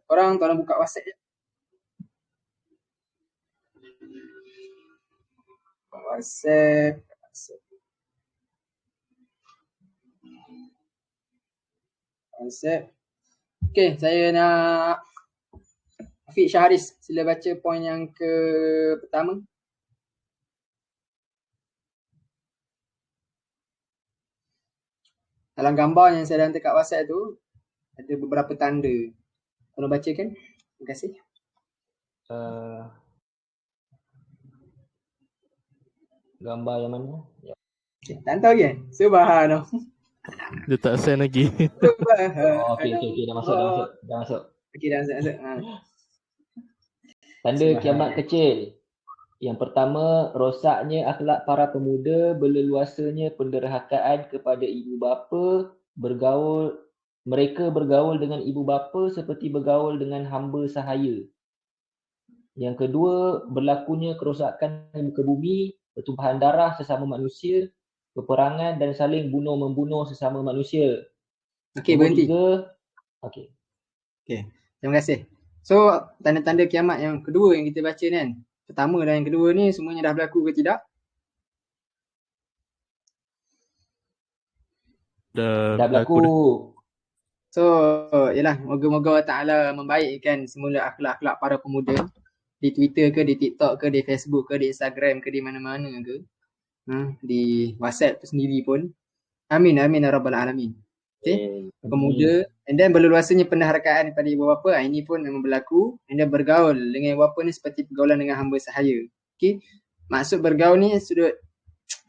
Tolong buka WhatsApp je. WhatsApp. Okay, saya nak Afiq Syahris, sila baca poin yang pertama. Dalam gambar yang saya hantar kat WhatsApp tu, ada beberapa tanda. Tolong bacakan. Terima kasih. Gambar yang mana? Okay, tak tahu kan? Subhanallah. Dia tak send lagi. Oh, okey, dah masuk. Okey, dah masuk. Tanda kiamat kecil. Yang pertama, rosaknya akhlak para pemuda, berleluasanya penderhakaan kepada ibu bapa, mereka bergaul dengan ibu bapa seperti bergaul dengan hamba sahaya. Yang kedua, berlakunya kerosakan di muka bumi, pertumpahan darah sesama manusia, peperangan dan saling bunuh-membunuh sesama manusia. Okey, Nombor berhenti. 3, okey. Okey, terima kasih. So, tanda-tanda kiamat yang kedua yang kita baca ni kan. Pertama dan yang kedua ni semuanya dah berlaku ke tidak? Dah berlaku. So, yalah, moga-moga Allah Ta'ala membaikkan semula akhlak-akhlak para pemuda di Twitter ke, di TikTok ke, di Facebook ke, di Instagram ke, di mana-mana ke. Di WhatsApp tu sendiri pun. Amin, amin ya rabbal alamin. Okay. Pemuda, and then berleluasanya penderhakaan pada ibu bapa, ini pun memang berlaku. And then bergaul dengan ibu bapa ni seperti pergaulan dengan hamba sahaya. Okay. Maksud bergaul ni sudut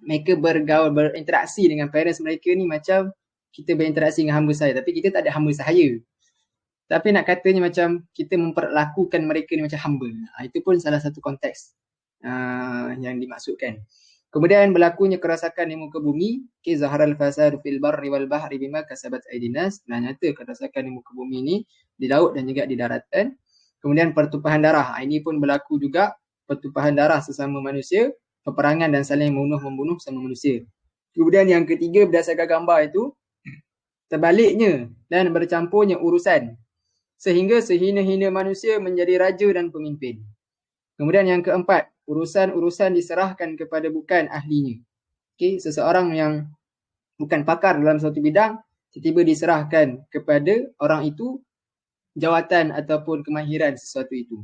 mereka bergaul, berinteraksi dengan parents mereka ni macam kita berinteraksi dengan hamba sahaya, tapi kita tak ada hamba sahaya. Tapi nak katanya macam kita memperlakukan mereka ni macam hamba. Itu pun salah satu konteks yang dimaksudkan. Kemudian berlakunya kerosakan di muka bumi, zaharal fasad fil barri wal bahri bima kasabat aydin nas. Nah, nyata kerosakan di muka bumi ni di laut dan juga di daratan. Kemudian pertumpahan darah, ini pun berlaku juga, pertumpahan darah sesama manusia, peperangan dan saling membunuh sesama manusia. Kemudian yang ketiga, berdasarkan gambar itu, terbaliknya dan bercampurnya urusan sehingga sehina-hina manusia menjadi raja dan pemimpin. Kemudian yang keempat, urusan-urusan diserahkan kepada bukan ahlinya. Okay, seseorang yang bukan pakar dalam suatu bidang, tiba-tiba diserahkan kepada orang itu jawatan ataupun kemahiran sesuatu itu.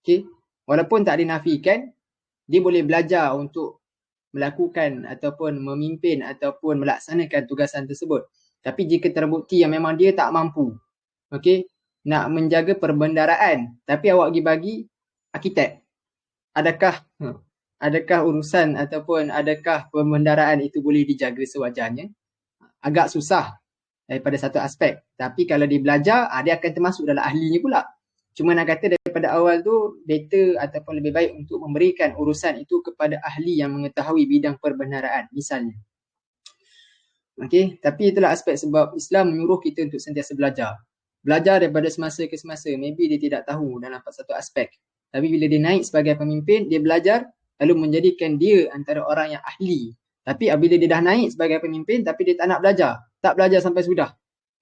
Okay, walaupun tak dinafikan, dia boleh belajar untuk melakukan ataupun memimpin ataupun melaksanakan tugasan tersebut. Tapi jika terbukti yang memang dia tak mampu, okay, nak menjaga perbendaraan, tapi awak bagi arkitek, adakah urusan ataupun adakah perbendaraan itu boleh dijaga sewajarnya? Agak susah daripada satu aspek. Tapi kalau dia belajar, dia akan termasuk dalam ahlinya pula. Cuma nak kata daripada awal tu, better ataupun lebih baik untuk memberikan urusan itu kepada ahli yang mengetahui bidang perbendaraan misalnya. Okay, tapi itulah aspek sebab Islam menyuruh kita untuk sentiasa belajar. Belajar daripada semasa ke semasa. Maybe dia tidak tahu dalam satu aspek. Tapi bila dia naik sebagai pemimpin, dia belajar lalu menjadikan dia antara orang yang ahli. Tapi apabila dia dah naik sebagai pemimpin tapi dia tak nak belajar, tak belajar sampai sudah,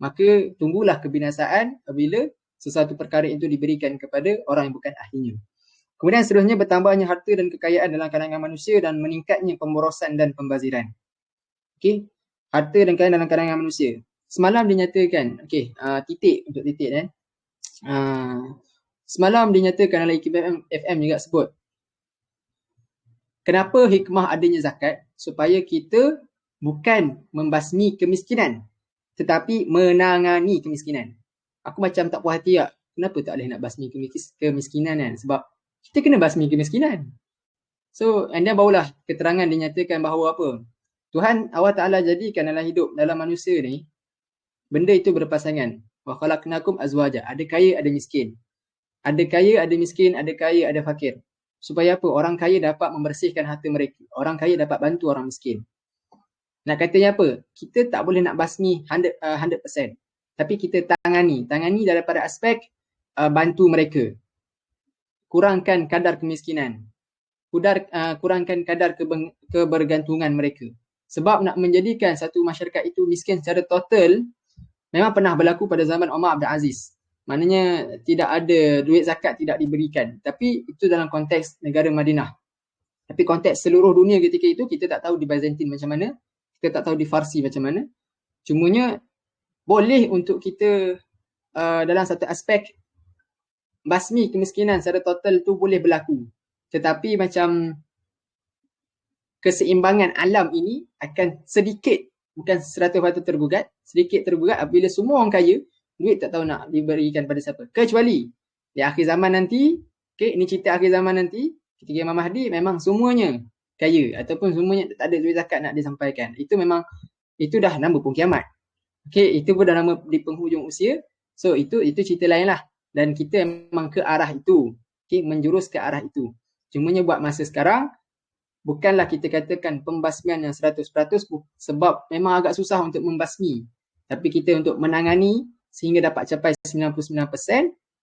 maka tunggulah kebinasaan apabila sesuatu perkara itu diberikan kepada orang yang bukan ahlinya. Kemudian seterusnya, bertambahnya harta dan kekayaan dalam kalangan manusia dan meningkatnya pemborosan dan pembaziran. Okey, harta dan kekayaan dalam kalangan manusia. Semalam dinyatakan, okey, titik untuk titik semalam dinyatakan oleh IKIM FM juga sebut. Kenapa hikmah adanya zakat? Supaya kita bukan membasmi kemiskinan, tetapi menangani kemiskinan. Aku macam tak puas hati tak? Kenapa tak boleh nak basmi kemiskinan kan? Sebab kita kena basmi kemiskinan. So, and then barulah keterangan dinyatakan bahawa apa? Tuhan Allah Ta'ala jadikan dalam hidup, dalam manusia ni, benda itu berpasangan. Wa khalaqnakum azwaja. Ada kaya, ada miskin. Ada kaya, ada miskin, ada kaya, ada fakir. Supaya apa? Orang kaya dapat membersihkan harta mereka. Orang kaya dapat bantu orang miskin. Nak katanya apa? Kita tak boleh nak basmi 100%. Tapi kita tangani daripada aspek bantu mereka. Kurangkan kadar kemiskinan. Kurangkan kadar kebergantungan mereka. Sebab nak menjadikan satu masyarakat itu miskin secara total, memang pernah berlaku pada zaman Umar Abdul Aziz. Maknanya tidak ada duit zakat tidak diberikan. Tapi itu dalam konteks negara Madinah. Tapi konteks seluruh dunia ketika itu, kita tak tahu di Byzantine macam mana. Kita tak tahu di Farsi macam mana. Cumanya boleh untuk kita dalam satu aspek basmi kemiskinan secara total tu boleh berlaku. Tetapi macam keseimbangan alam ini akan sedikit, bukan 100% tergugat, sedikit tergugat apabila semua orang kaya, duit tak tahu nak diberikan pada siapa. Kecuali di akhir zaman nanti, okay, ini cerita akhir zaman nanti, ketika Imam Mahdi memang semuanya kaya ataupun semuanya tak ada duit zakat nak disampaikan. Itu memang itu dah nama pun kiamat. Okey, itu pun dah nama di penghujung usia. So itu cerita lain lah. Dan kita memang ke arah itu. Okey, menjurus ke arah itu. Cumanya buat masa sekarang, bukanlah kita katakan pembasmian yang 100% sebab memang agak susah untuk membasmi. Tapi kita untuk menangani sehingga dapat capai 99%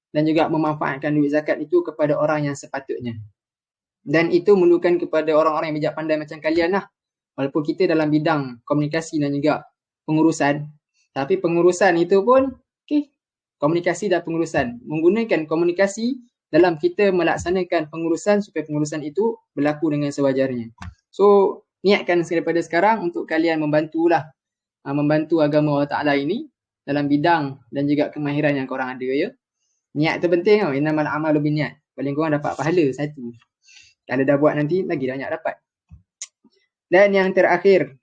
dan juga memanfaatkan duit zakat itu kepada orang yang sepatutnya. Dan itu memerlukan kepada orang-orang yang bijak pandai macam kalian lah. Walaupun kita dalam bidang komunikasi dan juga pengurusan, tapi pengurusan itu pun komunikasi dan pengurusan. Menggunakan komunikasi dalam kita melaksanakan pengurusan supaya pengurusan itu berlaku dengan sewajarnya. So, niatkan daripada sekarang untuk kalian membantulah, membantu agama Allah Ta'ala ini dalam bidang dan juga kemahiran yang korang ada ya. Niat tu penting tau. Innamal a'malu binniyat. Paling korang dapat pahala satu. Kalau dah buat nanti lagi banyak dapat. Dan yang terakhir,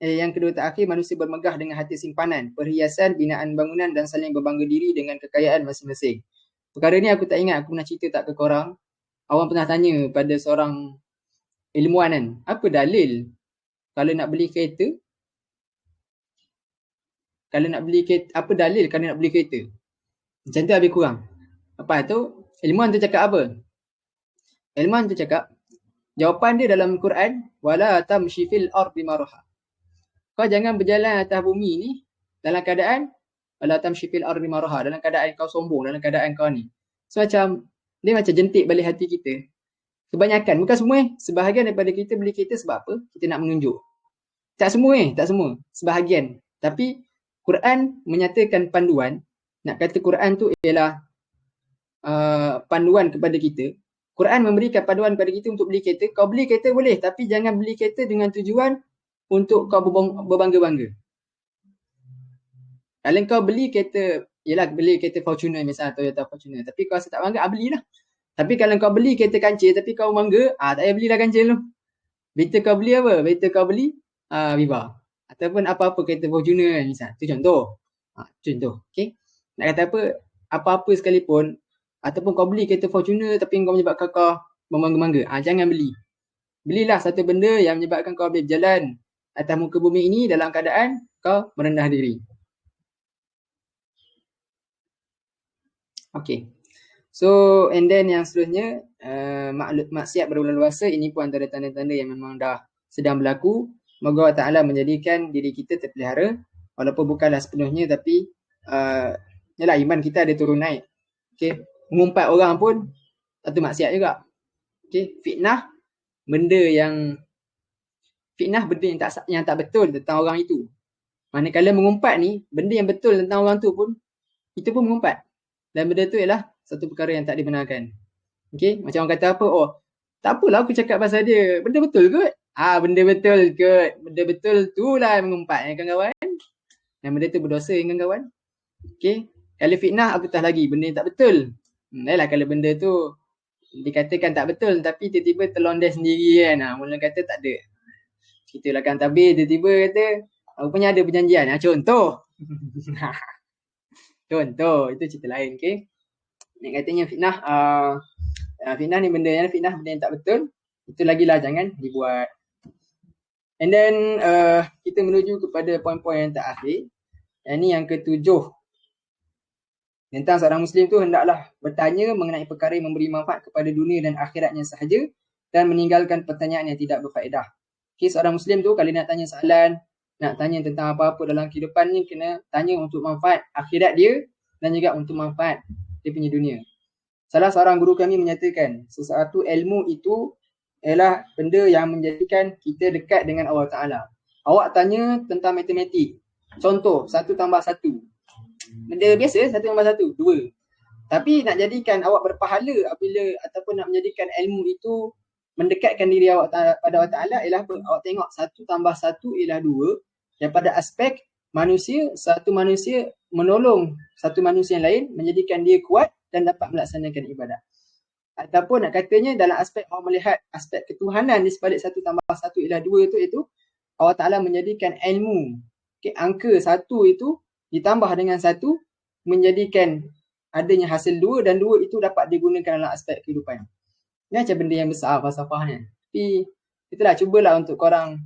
yang kedua terakhir, manusia bermegah dengan harta simpanan, perhiasan, binaan bangunan dan saling berbangga diri dengan kekayaan masing-masing. Perkara ni aku tak ingat aku pernah cerita tak ke korang. Awang pernah tanya pada seorang ilmuwan kan, apa dalil kalau nak beli kereta? Kalau nak beli kereta, apa dalil kalau nak beli kereta? Macam tu habis kurang. Apa tu? Ilmuwan tu cakap apa? Ilmuwan tu cakap, jawapan dia dalam Quran, wala tamshi fil ardi maraha. Kau jangan berjalan atas bumi ni dalam keadaan wala tamshi fil ardi maraha, dalam keadaan kau sombong, dalam keadaan kau ni. So macam dia macam jentik balik hati kita. Kebanyakan, bukan semua sebahagian daripada kita beli kereta sebab apa? Kita nak menunjuk. Tak semua tak semua, sebahagian. Tapi Quran menyatakan panduan, nak kata Quran tu ialah panduan kepada kita. Quran memberikan panduan kepada kita untuk beli kereta. Kau beli kereta boleh, tapi jangan beli kereta dengan tujuan untuk kau berbangga-bangga. Kalau kau beli kereta, yelah beli kereta Fortuner misalnya, Toyota Fortuner, tapi kau rasa tak bangga, belilah. Tapi kalau kau beli kereta kancil tapi kau bangga, tak payah belilah kancil tu. Better kau beli apa? Better kau beli Viva. Ataupun apa-apa kereta Fortuner misalnya. Itu contoh. Contoh. Okay. Nak kata apa? Apa-apa sekalipun, ataupun kau beli kereta Fortuner tapi kau menyebabkan kau membangga-bangga. Jangan beli. Belilah satu benda yang menyebabkan kau boleh berjalan atas muka bumi ini dalam keadaan kau merendah diri. Okay. So, and then yang seterusnya, maksiat berbulan luasa, ini pun antara tanda-tanda yang memang dah sedang berlaku. Moga Allah Ta'ala menjadikan diri kita terpelihara, walaupun bukanlah sepenuhnya, tapi yalah, iman kita ada turun naik. Okay. Mengumpat orang pun satu maksiat juga. Okay. Fitnah benda yang tak betul tentang orang itu. Manakala mengumpat ni, benda yang betul tentang orang tu pun, itu pun mengumpat. Dan benda tu ialah satu perkara yang tak dibenarkan. Okay, macam orang kata apa? Oh, tak apalah aku cakap pasal dia. Benda betul kot? Benda betul kot. Benda betul tu lah mengumpat ya kawan-kawan. Dan benda tu berdosa ya kawan-kawan. Okay, kalau fitnah apatah lagi, benda yang tak betul. Yalah kalau benda tu dikatakan tak betul tapi tiba-tiba terlondes sendiri kan. Mula kata tak ada. Kita lakukan tabir tiba-tiba kata rupanya ada perjanjian. Contoh. Contoh, itu cerita lain, okay. Nak katanya fitnah, fitnah ni benda yang tak betul, itu lagilah jangan dibuat. And then kita menuju kepada poin-poin yang terakhir. Ini yang ketujuh. Tentang seorang Muslim tu hendaklah bertanya mengenai perkara yang memberi manfaat kepada dunia dan akhiratnya sahaja dan meninggalkan pertanyaan yang tidak berfaedah. Okay, seorang Muslim tu kalau nak tanya soalan, nak tanya tentang apa-apa dalam kehidupan ni, kena tanya untuk manfaat akhirat dia dan juga untuk manfaat dia punya dunia. Salah seorang guru kami menyatakan, sesuatu ilmu itu ialah benda yang menjadikan kita dekat dengan Allah Ta'ala. Awak tanya tentang matematik. Contoh, 1 tambah 1. Benda biasa, 1 tambah 1, 2. Tapi nak jadikan awak berpahala apabila ataupun nak menjadikan ilmu itu mendekatkan diri awak pada Allah Ta'ala ialah awak tengok 1 tambah 1 ialah 2. Daripada aspek manusia, satu manusia menolong satu manusia yang lain menjadikan dia kuat dan dapat melaksanakan ibadat. Ataupun nak katanya dalam aspek awak melihat aspek ketuhanan di sebalik 1 tambah 1 ialah 2 itu Allah Ta'ala menjadikan ilmu. Okay, angka 1 itu ditambah dengan 1 menjadikan adanya hasil 2 dan 2 itu dapat digunakan dalam aspek kehidupan. Ini macam benda yang besar falsafahnya. Tapi itulah, cubalah untuk korang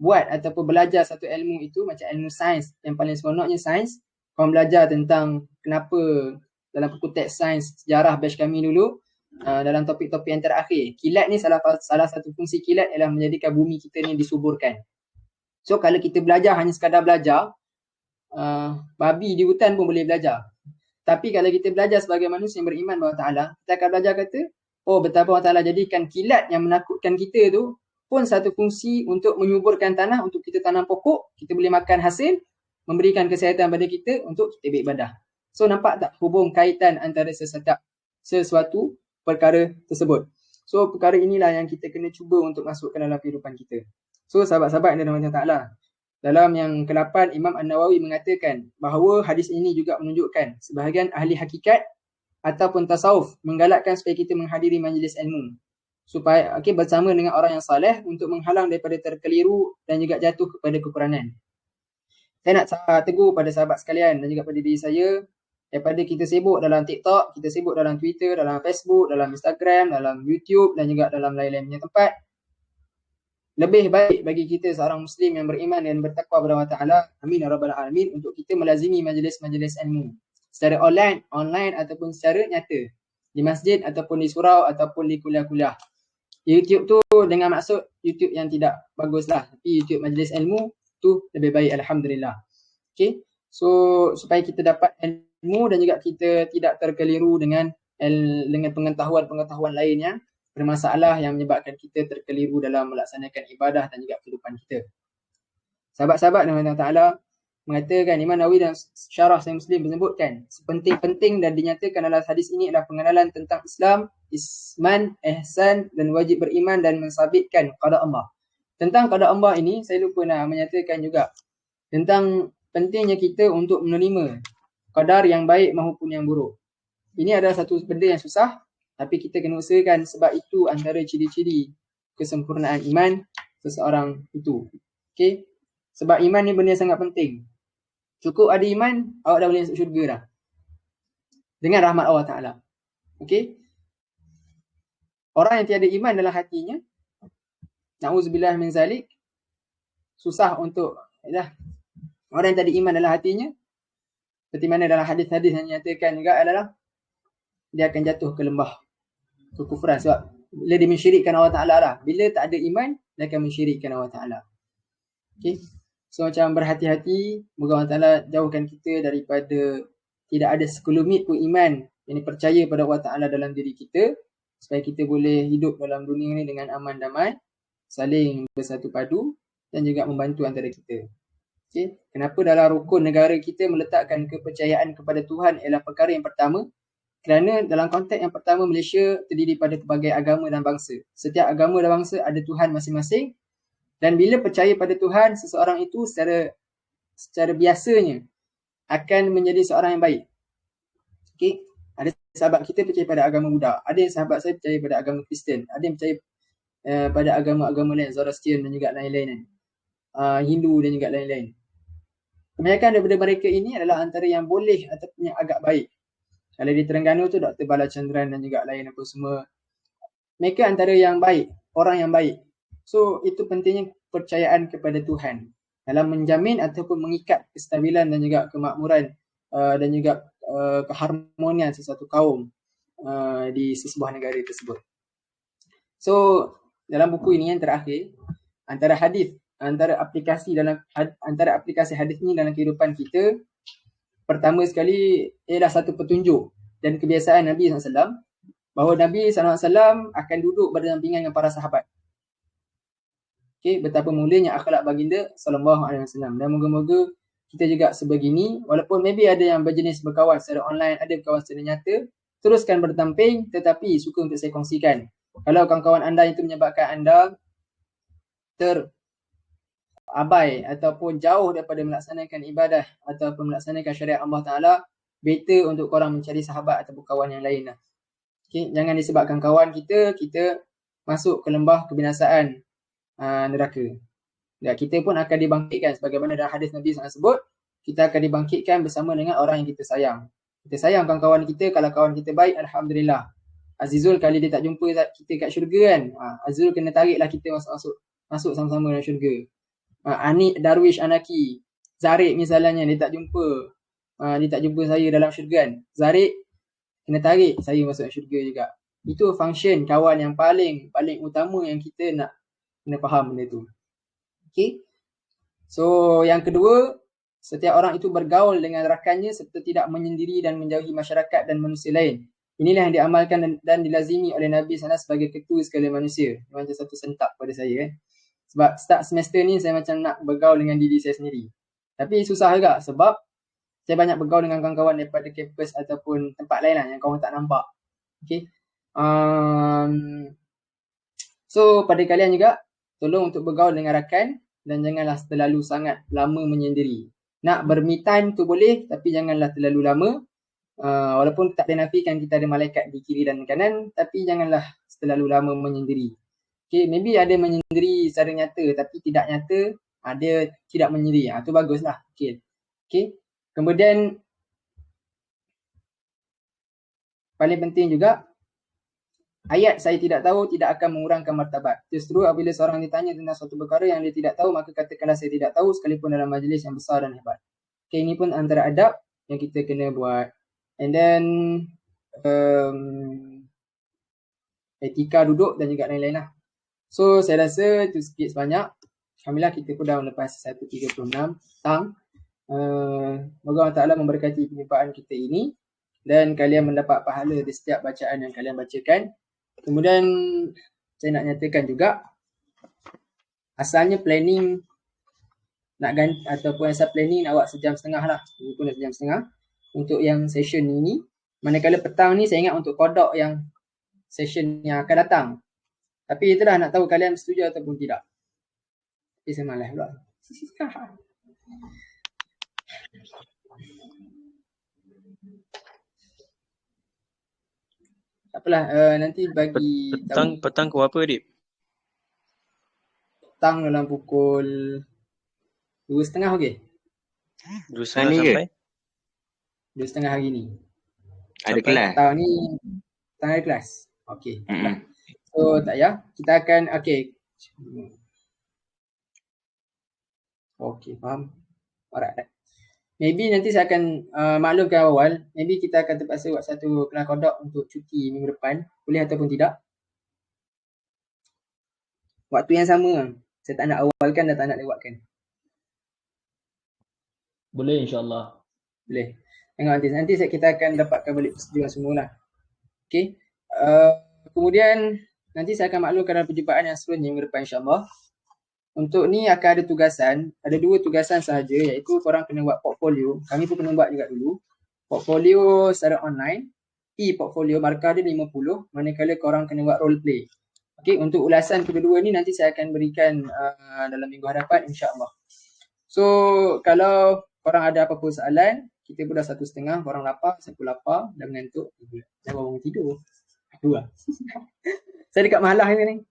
buat ataupun belajar satu ilmu itu, macam ilmu sains, yang paling seronoknya sains, korang belajar tentang kenapa dalam buku teks sains sejarah batch kami dulu, dalam topik-topik yang terakhir, kilat ni salah satu fungsi kilat ialah menjadikan bumi kita ni disuburkan. So kalau kita belajar hanya sekadar belajar, babi di hutan pun boleh belajar. Tapi kalau kita belajar sebagai manusia yang beriman bahawa Ta'ala, kita akan belajar kata, oh betapa Allah Ta'ala jadikan kilat yang menakutkan kita tu pun satu fungsi untuk menyuburkan tanah, untuk kita tanam pokok, kita boleh makan hasil, memberikan kesihatan pada kita untuk kita beribadah. So nampak tak hubung kaitan antara sesuatu perkara tersebut. So perkara inilah yang kita kena cuba untuk masukkan dalam kehidupan kita. So sahabat-sahabat yang dirahmati Allah, dalam yang ke-8 Imam An-Nawawi mengatakan bahawa hadis ini juga menunjukkan sebahagian ahli hakikat ataupun tasawuf menggalakkan supaya kita menghadiri majlis ilmu supaya bersama dengan orang yang saleh untuk menghalang daripada terkeliru dan juga jatuh kepada kekurangan. Saya nak tegur pada sahabat sekalian dan juga pada diri saya, daripada kita sibuk dalam TikTok, kita sibuk dalam Twitter, dalam Facebook, dalam Instagram, dalam YouTube dan juga dalam lain-lainnya tempat, lebih baik bagi kita seorang Muslim yang beriman dan bertakwa kepada Allah Ta'ala, amin ya rabbal alamin, untuk kita melazimi majlis-majlis ilmu secara online ataupun secara nyata, di masjid ataupun di surau ataupun di kuliah-kuliah. YouTube tu dengan maksud YouTube yang tidak bagus lah, tapi YouTube majlis ilmu tu lebih baik, alhamdulillah. Okay, so supaya kita dapat ilmu dan juga kita tidak terkeliru dengan pengetahuan-pengetahuan lain yang bermasalah yang menyebabkan kita terkeliru dalam melaksanakan ibadah dan juga kehidupan kita. Sahabat-sahabat dan Allah Ta'ala mengatakan, Imam Nawawi dan Syarah Sahih Muslim menyebutkan sepenting-penting dan dinyatakan dalam hadis ini adalah pengenalan tentang Islam, isman, ihsan dan wajib beriman dan mensabitkan qada Allah. Tentang qada Allah ini saya lupa nak menyatakan juga tentang pentingnya kita untuk menerima qadar yang baik maupun yang buruk. Ini adalah satu benda yang susah, tapi kita kena usahakan sebab itu antara ciri-ciri kesempurnaan iman seseorang itu. Okey, sebab iman ni benda yang sangat penting. Cukup ada iman, awak dah boleh masuk syurga dah, dengan rahmat Allah Ta'ala. Okey, orang yang tiada iman dalam hatinya, na'udzubillah min zalik, susah untuk orang yang tiada iman dalam hatinya, seperti mana dalam hadis-hadis yang nyatakan juga adalah dia akan jatuh ke lembah kekufuran, sebab bila dia mensyirikkan Allah Ta'ala lah. Bila tak ada iman, dia akan mensyirikkan Allah Ta'ala. Okay, so macam berhati-hati, moga Allah Ta'ala jauhkan kita daripada tidak ada sekelumit pun iman yang percaya pada Allah Ta'ala dalam diri kita, supaya kita boleh hidup dalam dunia ni dengan aman damai, saling bersatu padu dan juga membantu antara kita. Okay, kenapa dalam rukun negara kita meletakkan kepercayaan kepada Tuhan ialah perkara yang pertama? Kerana dalam konteks yang pertama, Malaysia terdiri pada pelbagai agama dan bangsa. Setiap agama dan bangsa ada Tuhan masing-masing, dan bila percaya pada Tuhan, seseorang itu secara biasanya akan menjadi seorang yang baik. Okay, ada sahabat kita percaya pada agama Buddha, ada yang sahabat saya percaya pada agama Kristian, ada yang percaya pada agama-agama lain, Zoroastrian dan juga lain-lain, Hindu dan juga lain-lain. Kebanyakan daripada mereka ini adalah antara yang boleh ataupun yang agak baik. Kalau di Terengganu tu Dr. Balachandran dan juga lain apa semua, mereka antara yang baik, orang yang baik. So itu pentingnya kepercayaan kepada Tuhan dalam menjamin ataupun mengikat kestabilan dan juga kemakmuran dan juga keharmonian sesuatu kaum di sesebuah negara tersebut. So dalam buku ini yang terakhir, antara aplikasi hadis ini dalam kehidupan kita, pertama sekali ialah satu petunjuk dan kebiasaan Nabi SAW, bahawa Nabi SAW akan duduk berdampingan dengan para sahabat. Okay, betapa mulianya akhlak baginda SAW, dan moga-moga kita juga sebegini, walaupun maybe ada yang berjenis berkawan secara online, ada berkawan secara nyata, teruskan berdamping, tetapi suka untuk saya kongsikan. Kalau kawan-kawan anda itu menyebabkan anda abai ataupun jauh daripada melaksanakan ibadah ataupun melaksanakan syariat Allah Ta'ala, better untuk korang mencari sahabat ataupun kawan yang lain lah. Okay, jangan disebabkan kawan kita masuk ke lembah kebinasaan neraka. Dan kita pun akan dibangkitkan sebagaimana dalam hadis Nabi SAW sebut, kita akan dibangkitkan bersama dengan orang yang kita sayang. Kita sayang kawan kita, kalau kawan kita baik, alhamdulillah. Azizul kali dia tak jumpa kita kat syurga kan, Azizul kena tariklah kita masuk sama-sama dalam syurga. Anik Darwish Anaki, Zarik misalnya dia tak jumpa saya dalam syurga kan. Zarik kena tarik saya masuk syurga juga. Itu function kawan yang paling utama yang kita nak kena faham benda tu. Okay. So yang kedua, setiap orang itu bergaul dengan rakannya serta tidak menyendiri dan menjauhi masyarakat dan manusia lain. Inilah yang diamalkan dan dilazimi oleh Nabi SAW sebagai ketua segala manusia. Macam satu sentap pada saya kan. Sebab start semester ni saya macam nak bergaul dengan diri saya sendiri. Tapi susah juga sebab saya banyak bergaul dengan kawan-kawan daripada kampus ataupun tempat lain lah yang kawan tak nampak. Okay. So pada kalian juga, tolong untuk bergaul dengan rakan dan janganlah terlalu sangat lama menyendiri. Nak me time tu boleh tapi janganlah terlalu lama. Walaupun tak dinafikan kita ada malaikat di kiri dan kanan, tapi janganlah terlalu lama menyendiri. Okay, maybe ada menyendiri secara nyata tapi tidak nyata, ada tidak menyendiri. Tu baguslah. Okay. Kemudian paling penting juga, ayat saya tidak tahu tidak akan mengurangkan martabat. Justru apabila seorang ditanya tentang suatu perkara yang dia tidak tahu, maka katakanlah saya tidak tahu sekalipun dalam majlis yang besar dan hebat. Okay, ini pun antara adab yang kita kena buat. And then etika duduk dan juga lain-lain lah. So saya rasa itu sikit sebanyak. Alhamdulillah kita pun dah lepas 1.36 tang. Semoga Allah Ta'ala memberkati penyumpaan kita ini dan kalian mendapat pahala di setiap bacaan yang kalian bacakan. Kemudian saya nak nyatakan juga, asalnya planning nak ganti ataupun asal planning nak buat 1.5 jam lah. Ini pun 1.5 jam untuk yang session ini. Manakala petang ni saya ingat untuk kodok yang session yang akan datang. Tapi itulah nak tahu kalian setuju ataupun tidak. Tapi saya malas pula. Tak apalah, nanti bagi petang ke apa, Dip? Petang dalam pukul 2.30 okey? 2.30 sampai? 2.30 hari ni. Ada kelas? Tahun ni ada kelas. Okey. So tak ya, kita akan okey, faham. Alright. Maybe nanti saya akan maklumkan awal, maybe kita akan terpaksa buat satu kelas kodok untuk cuti minggu depan, boleh ataupun tidak. Waktu yang sama, saya tak nak awalkan dan tak nak lewatkan. Boleh insyaAllah. Boleh. Tengok nanti kita akan dapatkan balik persetujuan semualah. Okay. Kemudian nanti saya akan maklumkan dalam perjumpaan yang seterusnya minggu depan insyaAllah. Untuk ni akan ada tugasan, ada 2 tugasan sahaja, iaitu korang kena buat portfolio. Kami pun kena buat juga dulu. Portfolio secara online, e-portfolio, markah dia 50, manakala korang kena buat role play. Okay, untuk ulasan kedua-dua ni nanti saya akan berikan dalam minggu hadapan insyaAllah. So, kalau korang ada apa-apa soalan, kita pun dah 1.30, korang lapar, saya pun lapar, dah mengantuk, dah bangun tidur. Aduh lah. Saya dekat mahalah ni.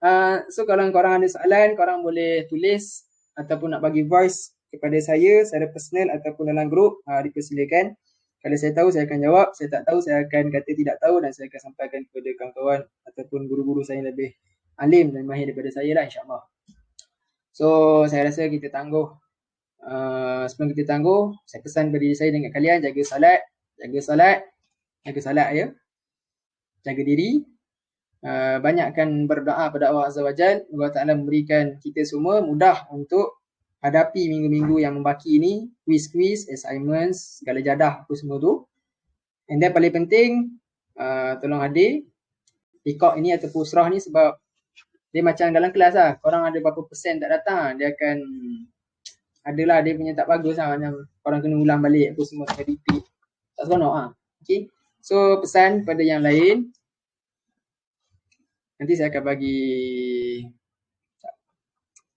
So kalau korang ada soalan, korang boleh tulis ataupun nak bagi voice kepada saya secara personal ataupun dalam grup, dipersilakan. Kalau saya tahu, saya akan jawab. Saya tak tahu, saya akan kata tidak tahu dan saya akan sampaikan kepada kawan-kawan ataupun guru-guru saya yang lebih alim dan mahir daripada saya lah insyaAllah. So saya rasa kita tangguh. Sebelum kita tangguh, saya pesan kepada diri saya dengan kalian, jaga salat ya. Jaga diri. Banyakkan berdoa pada Allah Azza wa Jal. Allah Ta'ala memberikan kita semua mudah untuk hadapi minggu-minggu yang membaki ini. Quiz, assignments, segala jadah apa semua tu. And then paling penting, tolong hadir ikut ini atau pusrah ni sebab dia macam dalam kelas lah. Korang ada berapa persen tak datang, dia akan adalah dia punya tak bagus lah. Macam korang kena ulang balik apa semua, kena repeat. Tak seronok lah. Okay. So pesan pada yang lain, nanti saya akan bagi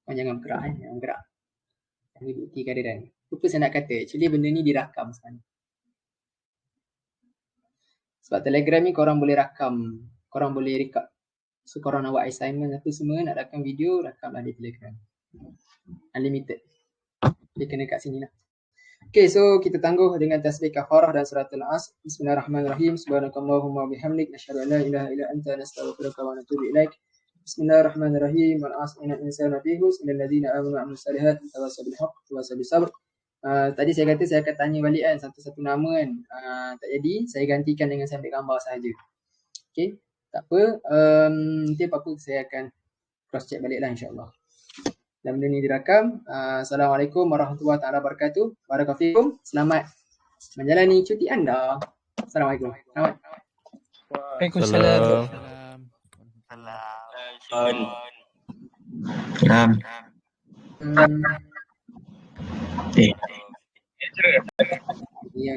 jangan gerak. Jangan bukti keadaan. Lupa saya nak kata, actually benda ni dirakam sekarang. Sebab Telegram ni korang boleh rakam, korang boleh record. So korang nak buat assignment apa semua, nak rakam video, rakamlah di Telegram. Unlimited. Dia kena kat sini lah. Okay, so kita tangguh dengan tasbih kafarah dan suratul Asr. Bismillahirrahmanirrahim. Subhanakallahumma bihamdik. Nasyhadu an la ilaha illa anta nastaghfiruka wa natubu ilaik. Bismillahirrahmanirrahim. Wal 'asri innal insana lafi khusr illal ladzina amanu wa 'amilus solihati wa tawassaw bil haqq wa tawassaw bis sabr. Tadi saya kata saya akan tanya balik kan satu-satu nama kan. Tak jadi, saya gantikan dengan saya ambil gambar sahaja. Okey, tak apa. Nanti apa-apa saya akan cross check balik lah insya-Allah. Dan benda ni direkam. Assalamualaikum warahmatullahi taala wabarakatuh. Barakallahu. Selamat menjalani cuti anda. Assalamualaikum. Selamat. Waalaikumsalam. Salam. Iya.